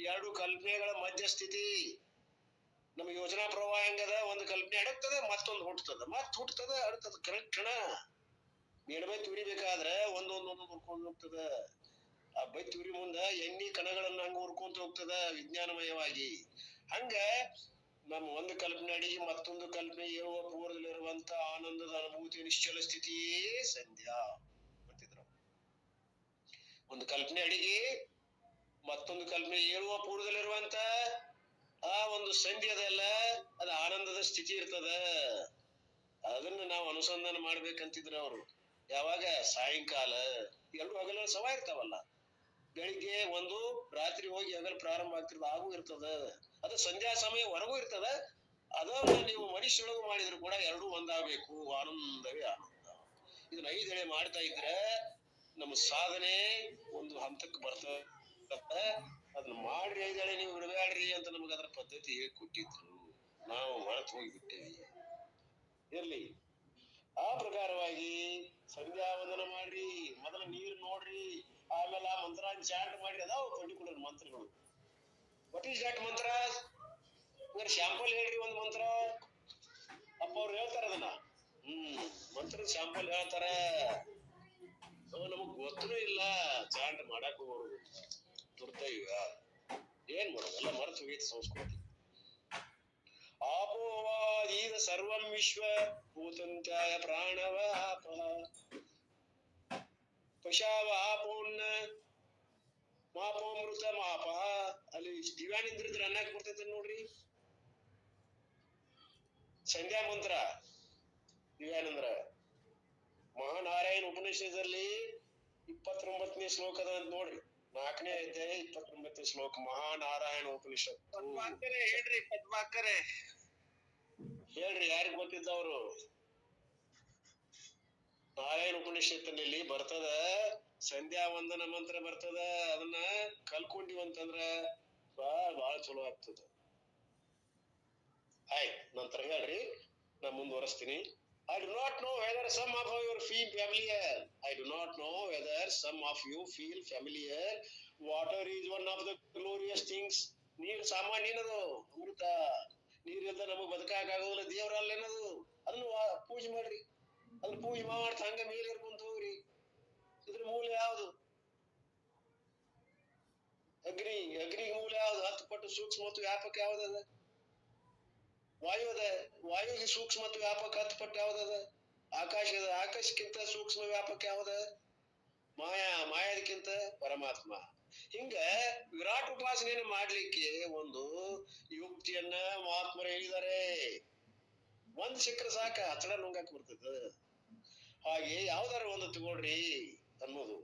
ಎರಡು ಕಲ್ಪನೆಗಳ ಮಧ್ಯಸ್ಥಿತಿ. ನಮ್ಗೆ ಯೋಚನಾ ಪ್ರವಾಹ ಹೆಂಗದ? ಒಂದು ಕಲ್ಪನೆ ಅಡಗ್ತದ, ಮತ್ತೊಂದು ಹುಟ್ಟತದ, ಹುಟ್ಟತದ, ಅಡಗ್ತದ. ಕರೆಕ್ಟ್ ಕ್ಷಣ ಮೇಡ್ಮೈ ತುರಿಬೇಕಾದ್ರೆ ಒಂದೊಂದೊಂದು ಹುರ್ಕೊಂಡು ಹೋಗ್ತದ. ಆ ಬೈತ್ ಉರಿ ಮುಂದ ಎಣ್ಣಿ ಕಣಗಳನ್ನ ಹಂಗ ಹುರ್ಕೊಂತ ಹೋಗ್ತದ ವಿಜ್ಞಾನಮಯವಾಗಿ. ಹಂಗ ನಮ್ಮ ಒಂದು ಕಲ್ಪನೆ ಅಡಿಗೆ ಮತ್ತೊಂದು ಕಲ್ಪನೆ ಏಳುವ ಪೂರ್ವದಲ್ಲಿರುವಂತ ಆನಂದದ ಅನುಭೂತಿ ನಿಶ್ಚಲ ಸ್ಥಿತಿಯೇ ಸಂಧ್ಯಾ ಗೊತ್ತಿದ್ರು. ಒಂದು ಕಲ್ಪನೆ ಅಡಿಗೆ ಮತ್ತೊಂದು ಕಲ್ಪನೆ ಏಳುವ ಪೂರ್ವದಲ್ಲಿರುವಂತ ಆ ಒಂದು ಸಂಧಿ ಅದಲ್ಲ, ಅದು ಆನಂದದ ಸ್ಥಿತಿ ಇರ್ತದ. ಅದನ್ನ ನಾವು ಅನುಸಂಧಾನ ಮಾಡ್ಬೇಕಂತಿದ್ರು ಅವರು. ಯಾವಾಗ? ಸಾಯಂಕಾಲ. ಎರಡು ಹಗಲ ಸಮ ಇರ್ತಾವಲ್ಲ. ಬೆಳಿಗ್ಗೆ ಒಂದು, ರಾತ್ರಿ ಹೋಗಿ ಹಗಲು ಪ್ರಾರಂಭ ಆಗ್ತಿರೋದು ಹಾಗೂ ಇರ್ತದ. ಅದು ಸಂಧ್ಯಾ ಸಮಯ ಹೊರಗೂ ಇರ್ತದ. ಅದನ್ನ ನೀವು ಮನುಷ್ಯೊಳಗು ಮಾಡಿದ್ರು ಕೂಡ ಎರಡೂ ಒಂದಾಗಬೇಕು. ಆನಂದವೇ ಆನಂದ. ಇದನ್ನ 5 ವೇಳೆ ಮಾಡ್ತಾ ಇದ್ರೆ ನಮ್ಮ ಸಾಧನೆ ಒಂದು ಹಂತಕ್ಕೆ ಬರ್ತದ. ಅದನ್ನ ಮಾಡ್ರಿ, 5 ವೇಳೆ ನೀವು ಬಿಡಬ್ಯಾಡ್ರಿ ಅಂತ ನಮ್ಗೆ ಅದರ ಪದ್ಧತಿ ಹೇಳ್ಕೊಟ್ಟಿದ್ರು. ನಾವು ಮರೆತು ಹೋಗಿಬಿಟ್ಟೇವಿ. ಇರ್ಲಿ, ಆ ಪ್ರಕಾರವಾಗಿ ಸಂಧ್ಯಾ ವಂದನ ಮಾಡ್ರಿ. ಮೊದಲ ನೀರ್ ನೋಡ್ರಿ, ಆಮೇಲೆ ಆ ಮಂತ್ರ ಚಾಂಟ್ ಮಾಡ್ರಿ. ಅದಾವ ಪರ್ಟಿಕ್ಯುಲರ್ ಮಂತ್ರಗಳು. ವಾಟ್ ಈಸ್ ದಟ್ ಮಂತ್ರ? ಶಾಂಪಲ್ ಹೇಳ್ರಿ ಒಂದ್ ಮಂತ್ರ. ಅಪ್ಪ ಅವ್ರು ಹೇಳ್ತಾರ ಅದನ್ನ. ಮಂತ್ರದ ಶಾಂಪಲ್ ಹೇಳ್ತಾರ. ನಮಗ್ ಗೊತ್ತೂ ಇಲ್ಲ, ಚಾಂಟ್ ಮಾಡಕ್ ಹೋಗೋರು ದುರ್ದೈವ. ಏನ್ ಮಾಡೋದು, ಎಲ್ಲ ಮರೆತು ಹೋಗೈತಿ ಸಂಸ್ಕೃತಿ. ಆಪೋವಾದೀದ ಸರ್ವಂ ವಿಶ್ವ ಭೂತಂತ್ಯಾಯ ಪ್ರಾಣವಾಪ ಪಶಾವಾಪೋನ್ನ ಮಾಪೋಮೃತ ಮಾಪ. ಅಲ್ಲಿ ದಿವ್ಯಾನಿಂದ್ರಿದ್ರೆ ಅನ್ನಕ್ ಬರ್ತೈತೆ ನೋಡ್ರಿ ಸಂಧ್ಯಾ ಮಂತ್ರ. ದಿವ್ಯಾನಂದ್ರ ಮಹಾನಾರಾಯಣ ಉಪನಿಷದಲ್ಲಿ 29ನೇ ಶ್ಲೋಕದ ಅಂತ ನೋಡ್ರಿ. 4ನೇ ಅಧ್ಯಾಯ 29ನೇ ಶ್ಲೋಕ ಮಹಾನಾರಾಯಣ ಉಪನಿಷತ್. ಹೇಳ್ರಿ ಪದ್ಮಾಕರೆ, ಹೇಳ್ರಿ ಯಾರಿಗ್ ಗೊತ್ತಿದ್ದವ್ರು. ನಾರಾಯಣ ಉಪನಿಷತ್ತಿನಲ್ಲಿ ಬರ್ತದ, ಸಂಧ್ಯಾ ವಂದನ ಮಂತ್ರ ಬರ್ತದ. ಅದನ್ನ ಕಲ್ಕೊಂಡಿವಂತಂದ್ರ ಬಾಳ ಚಲೋ ಆಗ್ತದ. ಆಯ್ತ್, ನಂತರ ಹೇಳ್ರಿ, ನಾ ಮುಂದುವರೆಸ್ತೀನಿ. I do not know whether some of you feel familiar. I do not know whether some of you feel familiar. Water is one of the glorious things. ನೀರು ಸಾಮಾನ್ಯನದು, ಅಮೃತ. ನೀರಿಲ್ದ ನಮಗ್ ಬದುಕಾಗೋದಿಲ್ಲ. ದೇವರಲ್ಲೇನದು. ಅದನ್ನು ಪೂಜೆ ಮಾಡ್ರಿ. ಅದನ್ನ ಪೂಜೆ ಮಾಡ್ತಾ ಹಂಗ ಮೇಲೆ ಇರ್ಕೊಂತ ಹೋಗ್ರಿ. ಇದ್ರ ಮೂಲ ಯಾವುದು? ಅಗ್ನಿ ಮೂಲ ಯಾವ್ದು? 10 ಪಟ್ಟು ಸೂಕ್ಷ್ಮ ಮತ್ತು ವ್ಯಾಪಕ ಯಾವ್ದದ? ವಾಯುದ. ವಾಯುಗೆ ಸೂಕ್ಷ್ಮ ಮತ್ತು ವ್ಯಾಪಕ 10 ಪಟ್ಟು ಯಾವ್ದದ? ಆಕಾಶಕ್ಕಿಂತ ಸೂಕ್ಷ್ಮ ವ್ಯಾಪಕ ಯಾವ್ದ? ಮಾಯಾದಕ್ಕಿಂತ ಪರಮಾತ್ಮ. ಹಿಂಗ ವಿರಾಟ್ ಉಪಾಸನೆಯನ್ನು ಮಾಡ್ಲಿಕ್ಕೆ ಒಂದು ಯುಕ್ತಿಯನ್ನ ಮಹಾತ್ಮರು ಹೇಳಿದ್ದಾರೆ. ಒಂದ್ ಸಿಕ್ಕರೆ ಸಾಕ, ಹಚ್ಚಡ ನುಂಗಾಕ್ ಬರ್ತದ. ಹಾಗೆ ಯಾವ್ದಾರ ಒಂದು ತಗೊಳ್ರಿ ಅನ್ನೋದು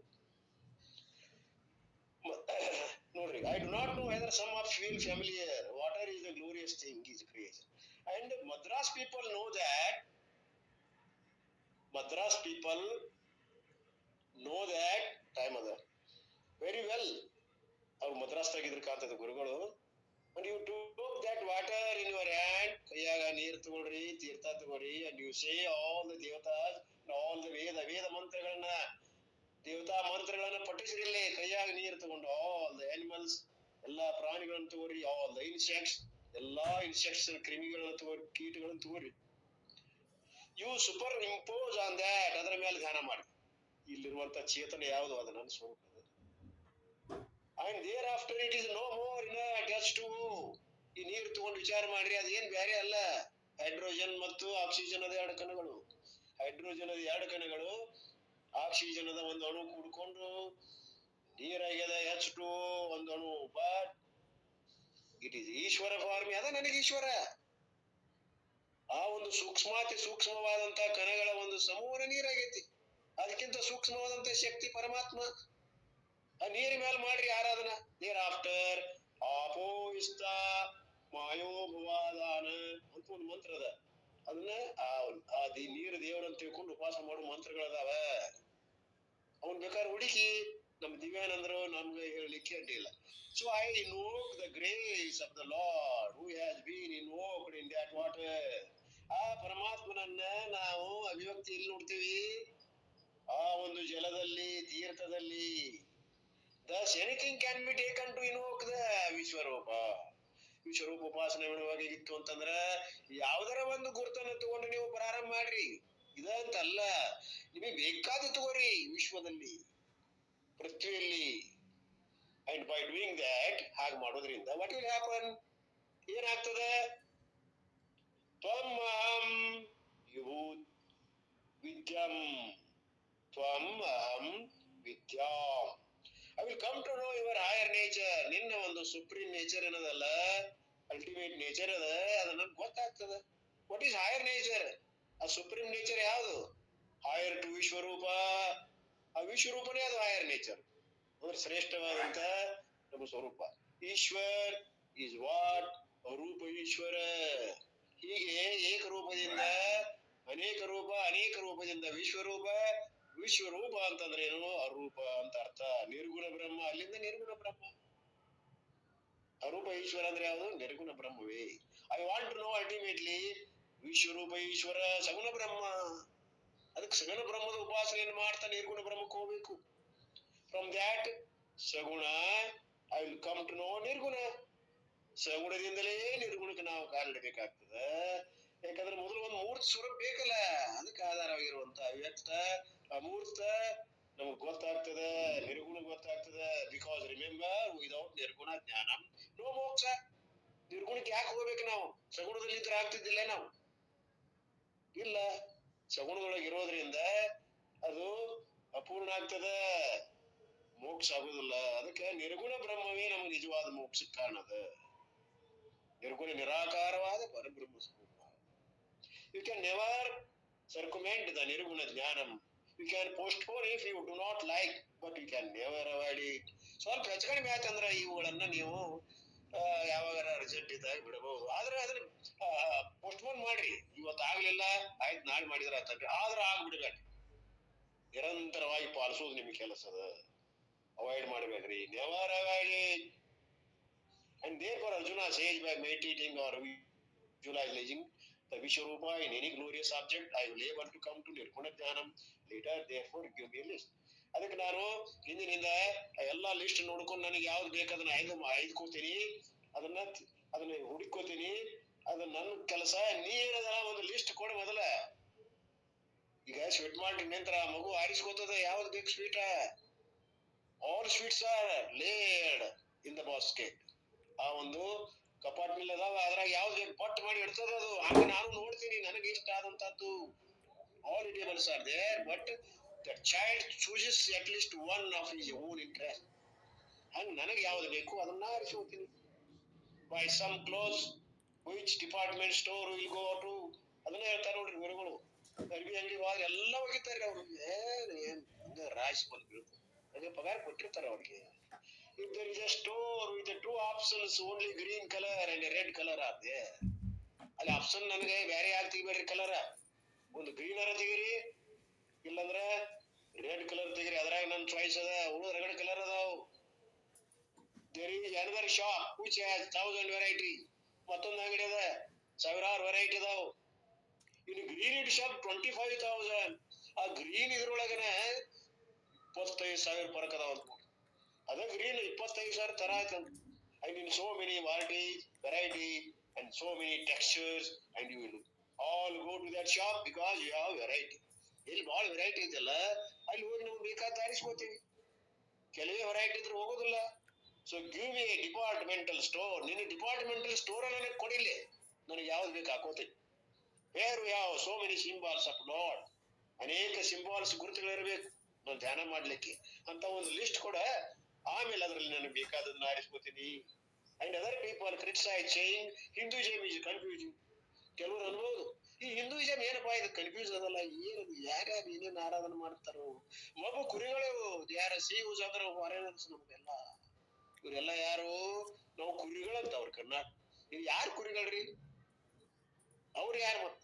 ನೋಡ್ರಿ. I do not know whether some of you feel familiar. Water is a glorious thing, is creation. And Madras people know that. Madras people know that time ಅದ very well. ಅವ್ರು ಮದ್ರಾಸ್ದಾಗ ಇದ್ರ ಕಾಂತದ ಗುರುಗಳು. And you took that water in your hand. ಕೈಯಾಗ ನೀರ್ ತಗೊಳ್ರಿ, ತೀರ್ಥ ತಗೊಳ್ರಿ. And you say all the devatas and all the ವೇದ ಮಂತ್ರಗಳನ್ನ, ದೇವತಾ ಮಂತ್ರಗಳನ್ನ ಪಠಿಸಿರಿಲ್ಲೇ. ಕೈಯಾಗ ನೀರು ತಗೊಂಡು ಆಲ್ ದ ಆನಿಮಲ್ಸ್, ಎಲ್ಲಾ ಪ್ರಾಣಿಗಳನ್ನ ತಗೋರಿ. ಆಲ್ ದ ಇನ್ಸೆಕ್ಟ್ಸ್, ಎಲ್ಲಾ ಇನ್ಸೆಕ್ಟ್ಸ್, ಕ್ರಿಮಿಗಳನ್ನ ತಗೋರಿ, ಕೀಟಗಳನ್ನ ತಗೋರಿ. You superimpose on that, ಅದರ ಮೇಲೆ ಧ್ಯಾನ ಮಾಡಿ. ಇಲ್ಲಿರುವಂತ ಚೇತನ ಯಾವುದು? ಅದು ನನ್ನ ಸ್ವರೂಪ. And thereafter it is no more inert H2O. ಈ ನೀರು ತಗೊಂಡು ವಿಚಾರ ಮಾಡ್ರಿ, ಅದೇನ್ ಬೇರೆ ಅಲ್ಲ. ಹೈಡ್ರೋಜನ್ ಮತ್ತು ಆಕ್ಸಿಜನ್ ಅದ 2 ಕಣಗಳು. ಹೈಡ್ರೋಜನ್ ಅದ 2 ಕಣಗಳು, ಆಕ್ಸಿಜನ್ ಅದ ಒಂದು ಅಣು ಕೂಡ್ಕೊಂಡು ನೀರಾಗ್ಯದ H2O ಒಂದು ಅಣು, ಬಟ್ ಇಟ್ ಈಸ್ ಈಶ್ವರ ಫಾರ್ಮಿ. ಅದ ನನಗೆ ಈಶ್ವರ. ಆ ಒಂದು ಸೂಕ್ಷ್ಮಾತಿ ಸೂಕ್ಷ್ಮವಾದಂತ ಕಣಗಳ ಒಂದು ಸಮೂಹ ನೀರಾಗೈತಿ. ಅದಕ್ಕಿಂತ ಸೂಕ್ಷ್ಮವಾದಂತ ಶಕ್ತಿ ಪರಮಾತ್ಮ. ಆ ನೀರ್ ಮೇಲೆ ಮಾಡ್ರಿ ಆರಾಧನ. ನೀರ್ ಆಫ್ಟರ್ ಆಪೋಯಿಸ್ತ ಮಾಯೋಭವಾದಾನ ಅಂತ ಒಂದು ಮಂತ್ರ ಅದ. ಅದನ್ನ ಆ ನೀರು ದೇವರಂತ ತಿಳ್ಕೊಂಡು ಉಪವಾಸ ಮಾಡೋ ಮಂತ್ರಗಳದಾವ. ಅವನ್ ಬೇಕಾದ್ರೆ ಹುಡುಕಿ ನಮ್ ದಿವ್ಯಾನಂದ್ರು ನಮ್ಗೆ ಹೇಳಲಿಕ್ಕೆ ಅಡ್ಡಿಲ್ಲ. So I invoke the grace of the Lord who has been invoked in that water. ಆ ಪರಮಾತ್ಮನನ್ನ ನಾವು ಅಭಿವ್ಯಕ್ತಿ ಎಲ್ಲಿ ನೋಡ್ತೀವಿ? ಆ ಒಂದು ಜಲದಲ್ಲಿ, ತೀರ್ಥದಲ್ಲಿ. Thus anything can be taken to invoke the ವಿಶ್ವರೂಪ. ವಿಶ್ವರೂಪ ಉಪಾಸನೆ ಮಾಡುವಾಗಿತ್ತು ಅಂತಂದ್ರ ಯಾವ್ದಾರ ಒಂದು ಗುರುತನ್ನ ತಗೊಂಡು ನೀವು ಪ್ರಾರಂಭ ಮಾಡ್ರಿ. ಇದಂತಲ್ಲ, ನಿಮಗೆ ಬೇಕಾದ ತಗೋರಿ ವಿಶ್ವದಲ್ಲಿ, ಪೃಥ್ವಿಯಲ್ಲಿ. ಅಂಡ್ ಬೈ ಡೂಯಿಂಗ್ ದಟ್, ಹಾಗೆ ಮಾಡೋದ್ರಿಂದ ವಾಟ್ ವಿಲ್ ಹ್ಯಾಪನ್? ಏನಾಗ್ತದೆ? ತ್ವಂ ಅಹಂ ವಿಭೂತ್ ವಿದ್ಯಂ, ತ್ವಂ ಅಹಂ ವಿದ್ಯಾಂ. I will come to know your higher nature. ನಿನ್ನ ಒಂದು ಸುಪ್ರೀಂ ನೇಚರ್ ಏನದಲ್ಲ, ಅಲ್ಟಿಮೇಟ್ ನೇಚರ್ ಅದ, ಅದು ನನ್ಗೆ ಗೊತ್ತಾಗ್ತದ. What is higher nature? ಆ ಸುಪ್ರೀಂ ನೇಚರ್ ಯಾವುದು? ಹೈಯರ್ ಟು ವಿಶ್ವರೂಪ. ಆ ವಿಶ್ವರೂಪನೇ ಅದು ಹೈಯರ್ ನೇಚರ್, ಅಂದ್ರೆ ಶ್ರೇಷ್ಠವಾದಂತ ನಮ್ಮ ಸ್ವರೂಪ. Ishwar is what? ರೂಪ ಈಶ್ವರ. ಹೀಗೆ ಏಕರೂಪದಿಂದ ಅನೇಕ ರೂಪ, ಅನೇಕ ರೂಪದಿಂದ ವಿಶ್ವರೂಪ. ವಿಶ್ವರೂಪ ಅಂತಂದ್ರೆ ಏನು? ಅರೂಪ ಅಂತ ಅರ್ಥ. ನಿರ್ಗುಣ ಬ್ರಹ್ಮ, ಅಲ್ಲಿಂದ ನಿರ್ಗುಣ ಬ್ರಹ್ಮ. ಅರೂಪ ಈಶ್ವರ ಅಂದ್ರೆ ಯಾವುದು? ನಿರ್ಗುಣ ಬ್ರಹ್ಮವೇ. I want to know ultimately ವಿಶ್ವರೂಪ ಈಶ್ವರ ಸಗುಣ ಬ್ರಹ್ಮ. ಅದಕ್ಕೆ ಸಗುಣ ಬ್ರಹ್ಮದ ಉಪಾಸನೆಯನ್ನು ಮಾಡ್ತಾ ನಿರ್ಗುಣ ಬ್ರಹ್ಮಕ್ಕೆ ಹೋಗ್ಬೇಕು. ಫ್ರಮ್ ದ್ಯಾಟ್ ಸಗುಣ I will come to know ನಿರ್ಗುಣ. ಸಗುಣದಿಂದಲೇ ನಿರ್ಗುಣಕ್ಕೆ ನಾವು ಕಾಲಿಡಬೇಕಾಗ್ತದ. ಯಾಕಂದ್ರೆ ಮೊದಲು ಒಂದು ಮೂರ್ತ ಸ್ವರೂಪ ಬೇಕಲ್ಲ, ಅದಕ್ಕೆ ಆಧಾರವಾಗಿರುವಂತ ಅವ್ಯಕ್ತ ಅಮೂರ್ತ ನಮಗ್ ಗೊತ್ತಾಗ್ತದೆ, ನಿರ್ಗುಣ ಗೊತ್ತಾಗ್ತದೆ. ಬಿಕಾಸ್ ರಿಮೆಂಬರ್, ವಿದೌಟ್ ನಿರ್ಗುಣ ಜ್ಞಾನಂ ನೋ ಮೋಕ್ಷ. ನಿರ್ಗುಣಕ್ಕೆ ಯಾಕೆ ಹೋಗ್ಬೇಕು ನಾವು? ಸಗುಣದಲ್ಲಿ ಇದ್ರೆ ಆಗ್ತಿದ್ದಿಲ್ಲ ನಾವು? ಇಲ್ಲ, ಸಗುಣದೊಳಗೆ ಇರೋದ್ರಿಂದ ಅದು ಅಪೂರ್ಣ ಆಗ್ತದೆ, ಮೋಕ್ಷ ಆಗುದಿಲ್ಲ. ಅದಕ್ಕೆ ನಿರ್ಗುಣ ಬ್ರಹ್ಮವೇ ನಮಗೆ ನಿಜವಾದ ಮೋಕ್ಷಕ್ಕೆ ಕಾರಣದ. ನಿರ್ಗುಣ ನಿರಾಕಾರವಾದ ಪರಬ್ರಹ್ಮ ಸ್ವರೂಪ. You can never circumvent the nirguna jnanam. You can postpone if you do not like, but you can never avoid it. ಸ್ವಲ್ಪ ಹೆಚ್ಚು ಕಡಿಮೆ ಆಯ್ತಂದ್ರ ಇವುಗಳನ್ನ ನೀವು ಯಾವಾಗಾರ ಅರ್ಜೆಂಟ್ ಇದ್ದಾಗ ಬಿಡಬಹುದು. ಆದ್ರೆ ಅದನ್ನ ಪೋಸ್ಟ್ಪೋನ್ ಮಾಡ್ರಿ. ಇವತ್ತು ಆಗ್ಲಿಲ್ಲ, ಆಯ್ತು ನಾಳೆ ಮಾಡಿದ್ರ ಆತನ್ರಿ, ಆದ್ರೆ ಆಗ್ಬಿಡ್ಬೇಡ್ರಿ. ನಿರಂತರವಾಗಿ ಪಾಲಿಸೋದು ನಿಮ್ ಕೆಲಸದ. ಅವಾಯ್ಡ್ ಮಾಡ್ಬೇಕ್ರಿ, never avoid it. And therefore Arjuna says, by meditating or visualizing the Vishwarupa in any glorious object, I will able to come to Nirguna Jnanam. Later, therefore, give me a list. ಅದಕ್ಕೆ ನಾನು ಹಿಂದಿನಿಂದ ಎಲ್ಲಾ ಲಿಸ್ಟ್ ನೋಡ್ಕೊಂಡು ನನಗೆ ಯಾವ್ದು ಬೇಕಾದನ್ನ ಆಯ್ದುಕೋತೀನಿ, ಅದನ್ನ ಹುಡುಕೋತೀನಿ. ಅದನ್ನ ನನ್ನ ಕೆಲಸ. ನೀರದ ಒಂದು ಲಿಸ್ಟ್ ಕೊಡು ಮೊದಲ. ಈಗ ಸ್ವೀಟ್ ಮಾಡಿ ನಂತರ ಮಗು ಆರಿಸ್ಕೋತದ ಯಾವ್ದು ಬೇಕು ಸ್ವೀಟ. All sweets are laid in the basket. ಆ ಒಂದು ಕಪಾಟಿನಲ್ಲಿ ಅದಾವ, ಅದ್ರಾಗ ಯಾವ್ದು ಪಟ್ ಮಾಡಿ ಇಡ್ತದ ಅದು. ಹಂಗ ನಾನು ನೋಡ್ತೀನಿ, ನನಗೆ ಇಷ್ಟ ಆದಂತದ್ದು. All eatables are there, but the child chooses at least one of his own interest. ಹಂಗ ನನಗೆ ಯಾವ್ದು ಬೇಕು ಅದನ್ನ ಆರಿಸ್ಕೋತೀನಿ. Buy some clothes which department store will go to, ಅದನ್ನ ಹೇಳ್ತಾರೆ ನೋಡ್ರಿ ಗುರುಗಳು. ಅರ್ಬಿ ಅಂಗಡಿ ಹೋದ್ರೆ ಎಲ್ಲ ಹೋಗಿರ್ತಾರೆ ಅವ್ರು. ಏನ್ ರಾಶಿ ಬಂದು ಬೀಳ್ತಾರೆ, ಅದೇ ಪಗಾರ ಕೊಟ್ಟಿರ್ತಾರೆ ಅವ್ರಿಗೆ. If there is a store with the two options, only green color and a red color are there. ಅಲ್ಲಿ ಆಪ್ಷನ್ ನನಗೆ ಬೇರೆ ಯಾರು ತೆಗಿಬೇಡ್ರಿ ಕಲರ್. ಒಂದು ಗ್ರೀನ್ ಅರ ತೆಗಿರಿ, ಇಲ್ಲಂದ್ರ ರೆಡ್ ಕಲರ್ ತೆಗಿರಿ. ಅದ್ರಾಗ ನನ್ನ ಚಾಯ್ಸ್ ಅದ. ರಗಡ್ ಕಲರ್ ಅದಾವ. There is another shop which has 1000 variety. ಮತ್ತೊಂದು ಅಂಗಡಿ ಅದ, ಸಾವಿರಾರು ವೆರೈಟಿ ಅದಾವ. ಇನ್ನು ಗ್ರೀನ್ ಇಟ್ ಶಾಪ್ 25,000. ಆ ಗ್ರೀನ್ ಇದ್ರೊಳಗನ 25,000 ಫರಕ್ ಅದಾವ ಅಂತ. ಅದ ಗ್ರೀನ್ 25,000 ತರ ಆಯ್ತಂತ. And in so many variety and so many textures, and you will all go to that shop because you have variety. ಇಲ್ಲಿ ಬಹಳ ವೆರೈಟಿ ಇದೆಯಲ್ಲ, ಅಲ್ಲಿ ಹೋಗಿ ನಾವು ಬೇಕಾದ ಆರಿಸ್ಕೋತೀವಿ. ಕೆಲವೇ ವೆರೈಟಿ ಇದ್ರೆ ಹೋಗೋದಿಲ್ಲ. So give me a departmental store. ನಿನ್ನ ಡಿಪಾರ್ಟ್ಮೆಂಟಲ್ ಸ್ಟೋರ್ ನನಗೆ ಕೊಡಿಲ್ಲ, ನನಗೆ ಯಾವ್ದು ಬೇಕು ಹಾಕೋತೀನಿ. ಬೇರು ಯಾವ so many symbols of lord, ಅನೇಕ ಸಿಂಬಾಲ್ಸ್ ಗುರುತುಗಳಿರ್ಬೇಕು ನಾನು ಧ್ಯಾನ ಮಾಡ್ಲಿಕ್ಕೆ ಅಂತ ಒಂದು ಲಿಸ್ಟ್ ಕೊಡ. ಆಮೇಲೆ ಅದರಲ್ಲಿ ನನಗೆ ಬೇಕಾದದನ್ನ ಆರಿಸ್ಕೋತೀನಿ. And other people criticise saying Hinduism is confusing. ಕೆಲವರು ಅನ್ಬೋದು, ಈ ಹಿಂದೂಯಿಸಂ ಏನಪ್ಪಾ ಇದು ಕನ್ಫ್ಯೂಸ್ ಅದಲ್ಲ, ಏನದು ಯಾರ್ಯಾರು ಏನೇನು ಆರಾಧನೆ ಮಾಡ್ತಾರೋ, ಮಗು ಕುರಿಗಳೇ ದೇ ಆರ್ ಸೀಸ್ ಅಂದ್ರೆ ಫಾರಿನರ್ಸ್. ನಮ್ಗೆಲ್ಲ ಇವರೆಲ್ಲ ಯಾರು? ನಾವು ಕುರಿಗಳಂತ ಅವ್ರ ಕರ್ನಾಟಕ. ಇದು ಯಾರು ಕುರಿಗಳ್ರಿ? ಅವ್ರು ಯಾರು? ಮತ್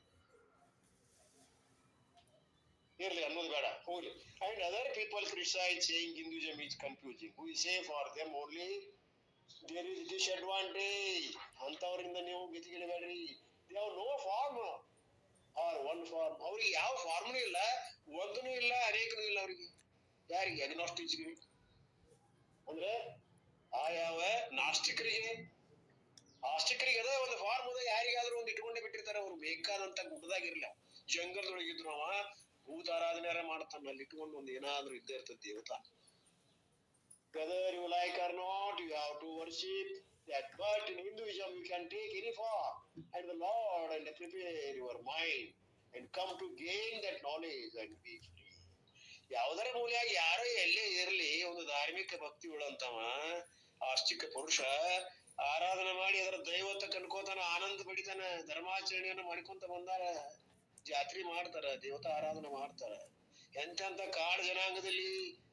ಇರ್ಲಿ ಅನ್ನೋದು ಬೇಡ, ಹೋಗ್ಲಿ. And other people criticise saying Hinduism is confusing. We say for them only there is disadvantage. ಅಂತವ್ರಿಂದ ನೀವು ಗತಿಗಿಡಬೇಡ್ರಿ. They have no form or one form. ಅವ್ರಿಗೆ ಯಾವ ಫಾರ್ಮ್ನು ಇಲ್ಲ, ಒಂದೂ ಇಲ್ಲ, ಅನೇಕನೂ ಇಲ್ಲ ಅವ್ರಿಗೆ. ಯಾರಿಗೆ? ಅಗ್ನಾಸ್ಟಿಕ್ಸ್ಗೆ. ಅಂದ್ರೆ ಯಾವ ನಾಸ್ತಿಕರಿಗೆ, ಆಸ್ತಿಕರಿಗೆ ಅದ ಒಂದು ಫಾರ್ಮ್ ಅದ, ಯಾರಿಗಾದ್ರೂ ಒಂದು ಇಟ್ಕೊಂಡೇ ಬಿಟ್ಟಿರ್ತಾರೆ. ಅವ್ರು ಬೇಕಾದಂತ ಗುಡ್ಡದಾಗಿರ್ಲ, ಜಂಗಲ್ದೊಳಗಿದ್ರು ಅವ ಭೂತಾರಾಧನೆ ಮಾಡ್ತಾನ, ಅಲ್ಲಿ ಇಟ್ಕೊಂಡು ಒಂದು ಏನಾದ್ರೂ ಇದ್ದೇ ಇರ್ತದೆ ದೇವತಾ. Whether you like or not, you have to worship that. But in Hinduism, you can take any form and the Lord and prepare your mind and come to gain that knowledge and be free. ಯಾವುದರ ಮೂಲೆಯಾಗಿ ಯಾರೋ ಎಲ್ಲೇ ಇರಲಿ, ಒಂದು ಧಾರ್ಮಿಕ ಭಕ್ತಿ ಉಳ್ಳಂತವ ಆಸ್ತಿಕ ಪುರುಷ ಆರಾಧನೆ ಮಾಡಿ ಅದರ ದೈವತ್ತ ಕನ್ಕೋತಾನ, ಆನಂದ ಪಡಿತಾನ, ಧರ್ಮಾಚರಣೆಯನ್ನು ಮಾಡ್ಕೊಂತ ಬಂದಾರ, ಜಾತ್ರೆ ಮಾಡ್ತಾರ, ದೇವತಾ ಆರಾಧನೆ ಮಾಡ್ತಾರ. ಎಂತೆಂತ ಕಾಡು ಜನಾಂಗದಲ್ಲಿ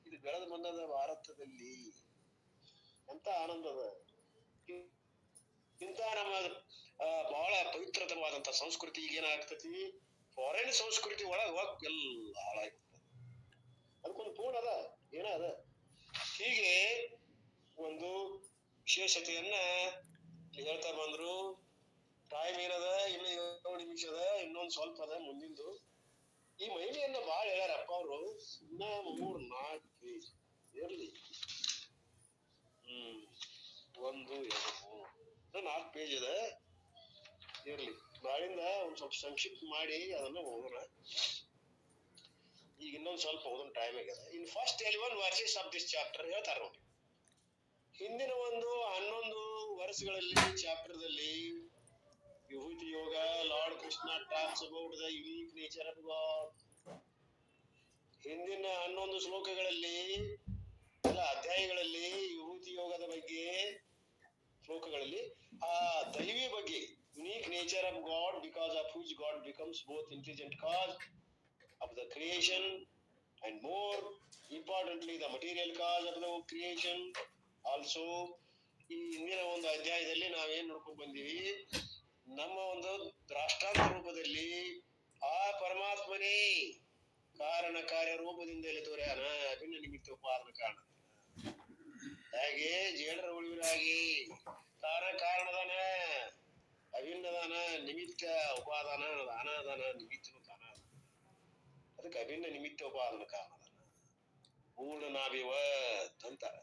ಇದು ಬೆಳೆದು ಬಂದದ ಭಾರತದಲ್ಲಿ. ಎಂತ ಆನಂದದ! ಇಂತ ನಮ್ಮ ಬಹಳ ಪವಿತ್ರತವಾದಂತ ಸಂಸ್ಕೃತಿ ಈಗ ಏನಾಗ್ತತಿ, ಫಾರಿನ್ ಸಂಸ್ಕೃತಿ ಒಳಗ ಹೋಗ್ ಎಲ್ಲ ಹಾಳಾಗ್ತದೆ. ಅದಕ್ಕೊಂದು ಪೂರ್ಣ ಅದ, ಏನ ಅದ. ಹೀಗೆ ಒಂದು ವಿಶೇಷತೆಯನ್ನ ಹೇಳ್ತಾ ಬಂದ್ರು. ಟೈಮ್ ಏನದ, ಇನ್ನು 7 ನಿಮಿಷ ಅದ, ಇನ್ನೊಂದ್ ಸ್ವಲ್ಪ ಅದ ಮುಂದಿಂದು. ಈ ಮಹಿಮೆಯನ್ನ ಬಾಳ ಹೇಳ್ಯಾರಪ್ಪ ಅವರು. ಇನ್ನ 3-4 ಪೇಜ್ ಇರ್ಲಿ. 1 2 3 4 ಪೇಜ್ ಅದ, ಇರ್ಲಿ. ನಾಳಿಂದ ಒಂದ್ ಸ್ವಲ್ಪ ಸಂಕ್ಷಿಪ್ತ ಮಾಡಿ ಅದನ್ನ ಹೋಗೋಣ. ಈಗ ಇನ್ನೊಂದ್ ಸ್ವಲ್ಪ ಓದೋಣ, ಟೈಮ್ ಆಗ್ಯದ. In first 11 verses of this chapter ಹೇಳ್ತಾರ ನೋಡಿ. ಹಿಂದಿನ ಒಂದು 11 ವರ್ಷಗಳಲ್ಲಿ ಚಾಪ್ಟರ್ದಲ್ಲಿ Vibhuti Yoga, lord Krishna talks about the unique nature of God. ಹಿಂದಿನ 11 ಶ್ಲೋಕಗಳಲ್ಲಿ, ಎಲ್ಲ ಅಧ್ಯಾಯಗಳಲ್ಲಿ ವಿಭೂತಿ ಯೋಗದ ಬಗ್ಗೆ, ಶ್ಲೋಕಗಳಲ್ಲಿ ಆ ದೈವಿ ಬಗ್ಗೆ, unique nature of god, because of which God becomes both intelligent cause of the creation and more importantly the material cause of the creation also. ಈ ಹಿಂದಿನ ಒಂದು ಅಧ್ಯಾಯದಲ್ಲಿ ನಾವೇನ್ ನೋಡ್ಕೊಂಡ್ ಬಂದೀವಿ, ನಮ್ಮ ಒಂದು ದ್ರಾಷ್ಟಾಂತ ರೂಪದಲ್ಲಿ ಆ ಪರಮಾತ್ಮನೇ ಕಾರಣ ಕಾರ್ಯ ರೂಪದಿಂದಲೇ ತೋರ್ಯಾನ, ಅಭಿನ್ನ ನಿಮಿತ್ತ ಉಪಾದಾನ ಕಾರಣ. ಹಾಗೆ ಜೇಡರ ಉಳಿವಿನಾಗಿ ತಾನ ಕಾರಣದಾನ, ಅಭಿನ್ನದಾನ, ನಿಮಿತ್ತ ಉಪಾದಾನ, ಅನಾದಾನ, ನಿಮಿತ್ತನು ತಾನ. ಅದಕ್ಕೆ ಅಭಿನ್ನ ನಿಮಿತ್ತ ಉಪಾದಾನ ಕಾರಣದಾನ. ಪೂರ್ಣನಾಭಿವತ್ ಅಂತಾರ.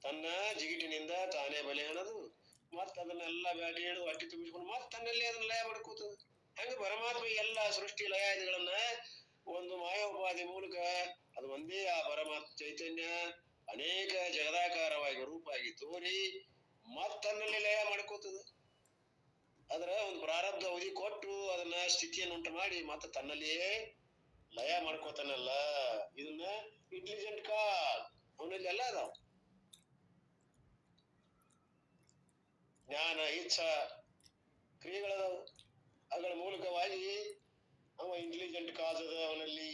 ತನ್ನ ಜಿಗಿಟಿನಿಂದ ತಾನೇ ಬಲೆ ಅನ್ನೋದು, ಮತ್ತ ಅದನ್ನೆಲ್ಲ ಬ್ಯಾಟಿ ಹಿಡಿದು ಹೊಟ್ಟಿ ತುಂಬಿಸ್ಕೊಂಡು ಮತ್ತ ತನ್ನಲ್ಲಿ ಅದನ್ನ ಲಯ ಮಾಡ್ಕೋತದ. ಹಂಗ ಪರಮಾತ್ಮ ಎಲ್ಲ ಸೃಷ್ಟಿ ಲಯಾದಿಗಳನ್ನ ಒಂದು ಮಾಯೋಪಾಧಿ ಮೂಲಕ ಅದು ಒಂದೇ ಆ ಪರಮಾತ್ಮ ಚೈತನ್ಯ ಅನೇಕ ಜಗದಾಕಾರವಾಗಿ ರೂಪಾಗಿ ತೋರಿ ಮತ್ತ ತನ್ನಲ್ಲಿ ಲಯ ಮಾಡ್ಕೋತದ. ಅದರ ಒಂದು ಪ್ರಾರಬ್ಧ ಅವಧಿ ಕೊಟ್ಟು ಅದನ್ನ ಸ್ಥಿತಿಯನ್ನು ಉಂಟು ಮಾಡಿ ಮತ್ತ ತನ್ನಲ್ಲಿಯೇ ಲಯ ಮಾಡ್ಕೋತಾನಲ್ಲ. ಇದನ್ನ ಇಂಟೆಲಿಜೆಂಟ್ ಕಾಲ್ ಅವನಲ್ಲಿ ಎಲ್ಲ ಅದಾವ. ಜ್ಞಾನ, ಇಚ್ಛಾ, ಕ್ರಿಯೆಗಳದಾವ. ಅವುಗಳ ಮೂಲಕವಾಗಿ ಅವ ಇಂಟೆಲಿಜೆಂಟ್ ಕಾಸ್ ಅದ ಅವನಲ್ಲಿ.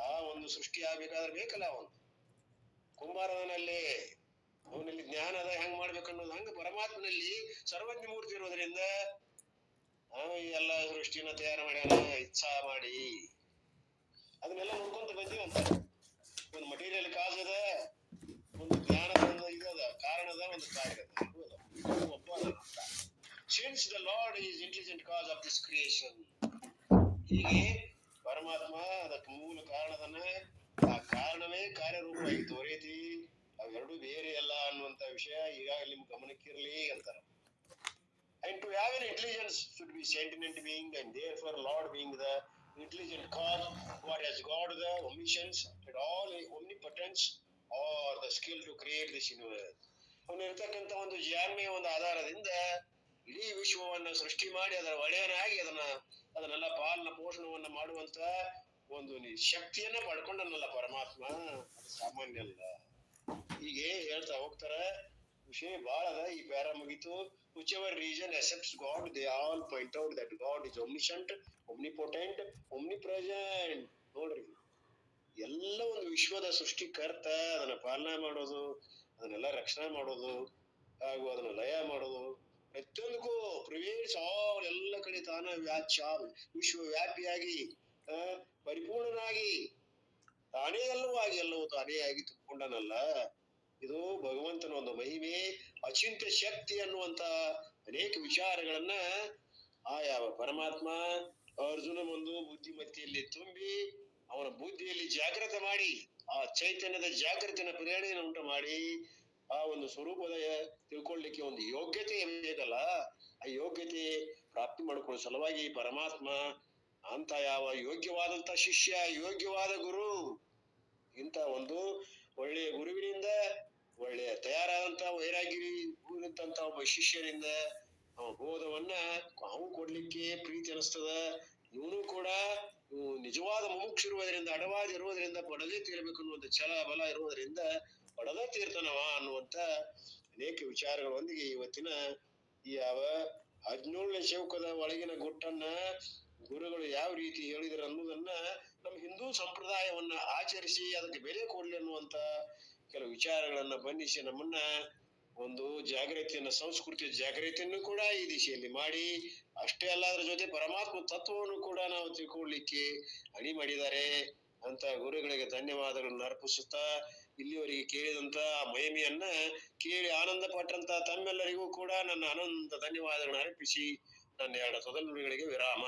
ಆ ಒಂದು ಸೃಷ್ಟಿ ಆಗ್ಬೇಕಾದ್ರೆ ಬೇಕಲ್ಲ ಅವನು. ಕುಂಬಾರನಲ್ಲಿ ಅವನಲ್ಲಿ ಜ್ಞಾನ ಅದ, ಹೆಂಗ್ ಮಾಡ್ಬೇಕನ್ನೋದು. ಹಂಗ ಪರಮಾತ್ಮನಲ್ಲಿ ಸರ್ವಜ್ಞ ಮೂರ್ತಿ ಇರೋದ್ರಿಂದ ಎಲ್ಲ ಸೃಷ್ಟಿನ ತಯಾರು ಮಾಡ್ಯಾನ, ಇಚ್ಛಾ ಮಾಡಿ. ಅದನ್ನೆಲ್ಲ ನೋಡ್ಕೊಂತ ಬಂದೀವಂತ. ಒಂದು ಮಟೀರಿಯಲ್ ಕಾಸ್ ಅದ, ಒಂದು ಜ್ಞಾನದ ಒಂದು ಇದದ, ಕಾರಣದ ಒಂದು ಕಾರ್ಯ ಅದ, ಒಬ್ಬ ಅದ. Since the Lord is intelligent cause of this creation, ಹೀಗೆ ಪರಮಾತ್ಮ ಅದಕ್ಕೆ ಮೂಲ ಕಾರಣದನ್ನ, ಆ ಕಾರಣವೇ ಕಾರ್ಯರೂಪವಾಗಿ ತೋರೈತಿ. ಅವೆರಡು ಬೇರೆ ಅಲ್ಲ ಅನ್ನುವಂತ ವಿಷಯ ಈಗಾಗಲೇ ನಿಮ್ ಗಮನಕ್ಕಿರ್ಲಿ ಅಂತಾರ. And to have an intelligence should be sentient being, and therefore Lord being the intelligent cause, what has God the omniscience and all omnipotence or the skill to create this universe. ಅವನಿರ್ತಕ್ಕಂಥ ಒಂದು ಜಾಣ್ಮೆಯ ಒಂದು ಆಧಾರದಿಂದ ಇಡೀ ವಿಶ್ವವನ್ನ ಸೃಷ್ಟಿ ಮಾಡಿ ಅದರ ಒಡೆಯನಾಗಿ ಅದನ್ನೆಲ್ಲ ಪಾಲನ ಪೋಷಣವನ್ನ ಮಾಡುವಂತ ಒಂದು ಶಕ್ತಿಯನ್ನ ಪಡ್ಕೊಂಡನಲ್ಲ ಪರಮಾತ್ಮ. ಅದು ಸಾಮಾನ್ಯ ಅಲ್ಲ. ಹೀಗೆ ಹೇಳ್ತಾ ಹೋಗ್ತಾರ. ವಿಷಯ ಬಹಳ ಅದ. ಈ ಪ್ಯಾರ ಮುಗಿತು. whichever region accepts God, they all point out that God is omniscient, omnipotent, omnipresent. ನೋಡ್ರಿ, ಎಲ್ಲ ಒಂದು ವಿಶ್ವದ ಸೃಷ್ಟಿಕರ್ತ, ಅದನ್ನ ಪಾಲನಾ ಮಾಡೋದು, ಅದನ್ನೆಲ್ಲ ರಕ್ಷಣೆ ಮಾಡೋದು, ಹಾಗೂ ಅದನ್ನ ಲಯ ಮಾಡೋದು, ಪ್ರತಿಯೊಂದಕ್ಕೂ ಪ್ರಿವೇಟ್ಸ್ ಆಲ್, ಎಲ್ಲ ಕಡೆ ತಾನ ವಿಶ್ವವ್ಯಾಪಿಯಾಗಿ ಪರಿಪೂರ್ಣನಾಗಿ ತಾನೇ ಎಲ್ಲವಾಗಿ ಎಲ್ಲವೂ ತಾನೇ ಆಗಿ ತುಂಬಿಕೊಂಡನಲ್ಲ. ಇದು ಭಗವಂತನ ಒಂದು ಮಹಿಮೆ, ಅಚಿಂತ್ಯ ಶಕ್ತಿ ಅನ್ನುವಂತ ಅನೇಕ ವಿಚಾರಗಳನ್ನ ಯಾವ ಪರಮಾತ್ಮ ಅರ್ಜುನ ಒಂದು ಬುದ್ಧಿಮತಿಯಲ್ಲಿ ತುಂಬಿ ಅವನ ಬುದ್ಧಿಯಲ್ಲಿ ಜಾಗೃತ ಮಾಡಿ, ಆ ಚೈತನ್ಯದ ಜಾಗೃತಿನ ಪ್ರೇರಣೆಯನ್ನು ಉಂಟು ಮಾಡಿ, ಆ ಒಂದು ಸ್ವರೂಪದ ತಿಳ್ಕೊಳ್ಳಿಕ್ಕೆ ಒಂದು ಯೋಗ್ಯತೆ ಬೇಕಲ್ಲ, ಆ ಯೋಗ್ಯತೆ ಪ್ರಾಪ್ತಿ ಮಾಡಿಕೊಳ್ಳೋ ಸಲುವಾಗಿ ಪರಮಾತ್ಮ ಅಂತ ಯಾವ ಯೋಗ್ಯವಾದಂತ ಶಿಷ್ಯ, ಯೋಗ್ಯವಾದ ಗುರು, ಇಂತ ಒಂದು ಒಳ್ಳೆಯ ಗುರುವಿನಿಂದ, ಒಳ್ಳೆಯ ತಯಾರಾದಂತ ವೈರಾಗಿರಿ ಊರಿದ್ದಂತ ಒಬ್ಬ ಶಿಷ್ಯರಿಂದ ಬೋಧವನ್ನ ಅವನು ಕೊಡ್ಲಿಕ್ಕೆ ಪ್ರೀತಿ ಅನಿಸ್ತದ. ಇವನು ಕೂಡ ನಿಜವಾದ ಮುಮುಕ್ಷು ಇರುವುದರಿಂದ, ಅಡವಾದಿ ಇರುವುದರಿಂದ ಪಡದೇ ತೀರಬೇಕು ಅನ್ನುವಂತ ಛಲ ಬಲ ಇರುವುದರಿಂದ ಪಡದೇ ತೀರ್ತನವ ಅನ್ನುವಂತ ಅನೇಕ ವಿಚಾರಗಳೊಂದಿಗೆ ಇವತ್ತಿನ ಈ ಯಾವ 17ನೇ ಶೌಕದ ಒಳಗಿನ ಗುಟ್ಟನ್ನ ಗುರುಗಳು ಯಾವ ರೀತಿ ಹೇಳಿದ್ರು ಅನ್ನೋದನ್ನ ನಮ್ಮ ಹಿಂದೂ ಸಂಪ್ರದಾಯವನ್ನ ಆಚರಿಸಿ ಅದಕ್ಕೆ ಬೆಲೆ ಕೊಡ್ಲಿ ಅನ್ನುವಂತ ಕೆಲವು ವಿಚಾರಗಳನ್ನ ಬಂಧಿಸಿ ನಮ್ಮನ್ನ ಒಂದು ಜಾಗೃತಿಯನ್ನ, ಸಂಸ್ಕೃತಿಯ ಜಾಗೃತಿಯನ್ನು ಕೂಡ ಈ ದಿಶೆಯಲ್ಲಿ ಮಾಡಿ, ಅಷ್ಟೇ ಅಲ್ಲ ಅದ್ರ ಜೊತೆ ಪರಮಾತ್ಮ ತತ್ವವನ್ನು ಕೂಡ ನಾವು ತಿಳ್ಕೊಳ್ಳಿಕ್ಕೆ ಅಣಿ ಮಾಡಿದ್ದಾರೆ ಅಂತ ಗುರುಗಳಿಗೆ ಧನ್ಯವಾದಗಳನ್ನು ಅರ್ಪಿಸುತ್ತಾ, ಇಲ್ಲಿವರೆಗೆ ಕೇಳಿದಂತ ಮಹಿಮೆಯನ್ನ ಕೇಳಿ ಆನಂದ ಪಟ್ಟಂತ ತಮ್ಮೆಲ್ಲರಿಗೂ ಕೂಡ ನನ್ನ ಅನಂತ ಧನ್ಯವಾದಗಳನ್ನು ಅರ್ಪಿಸಿ ನನ್ನ 2 ತೊದಲುಗಳಿಗೆ ವಿರಾಮ.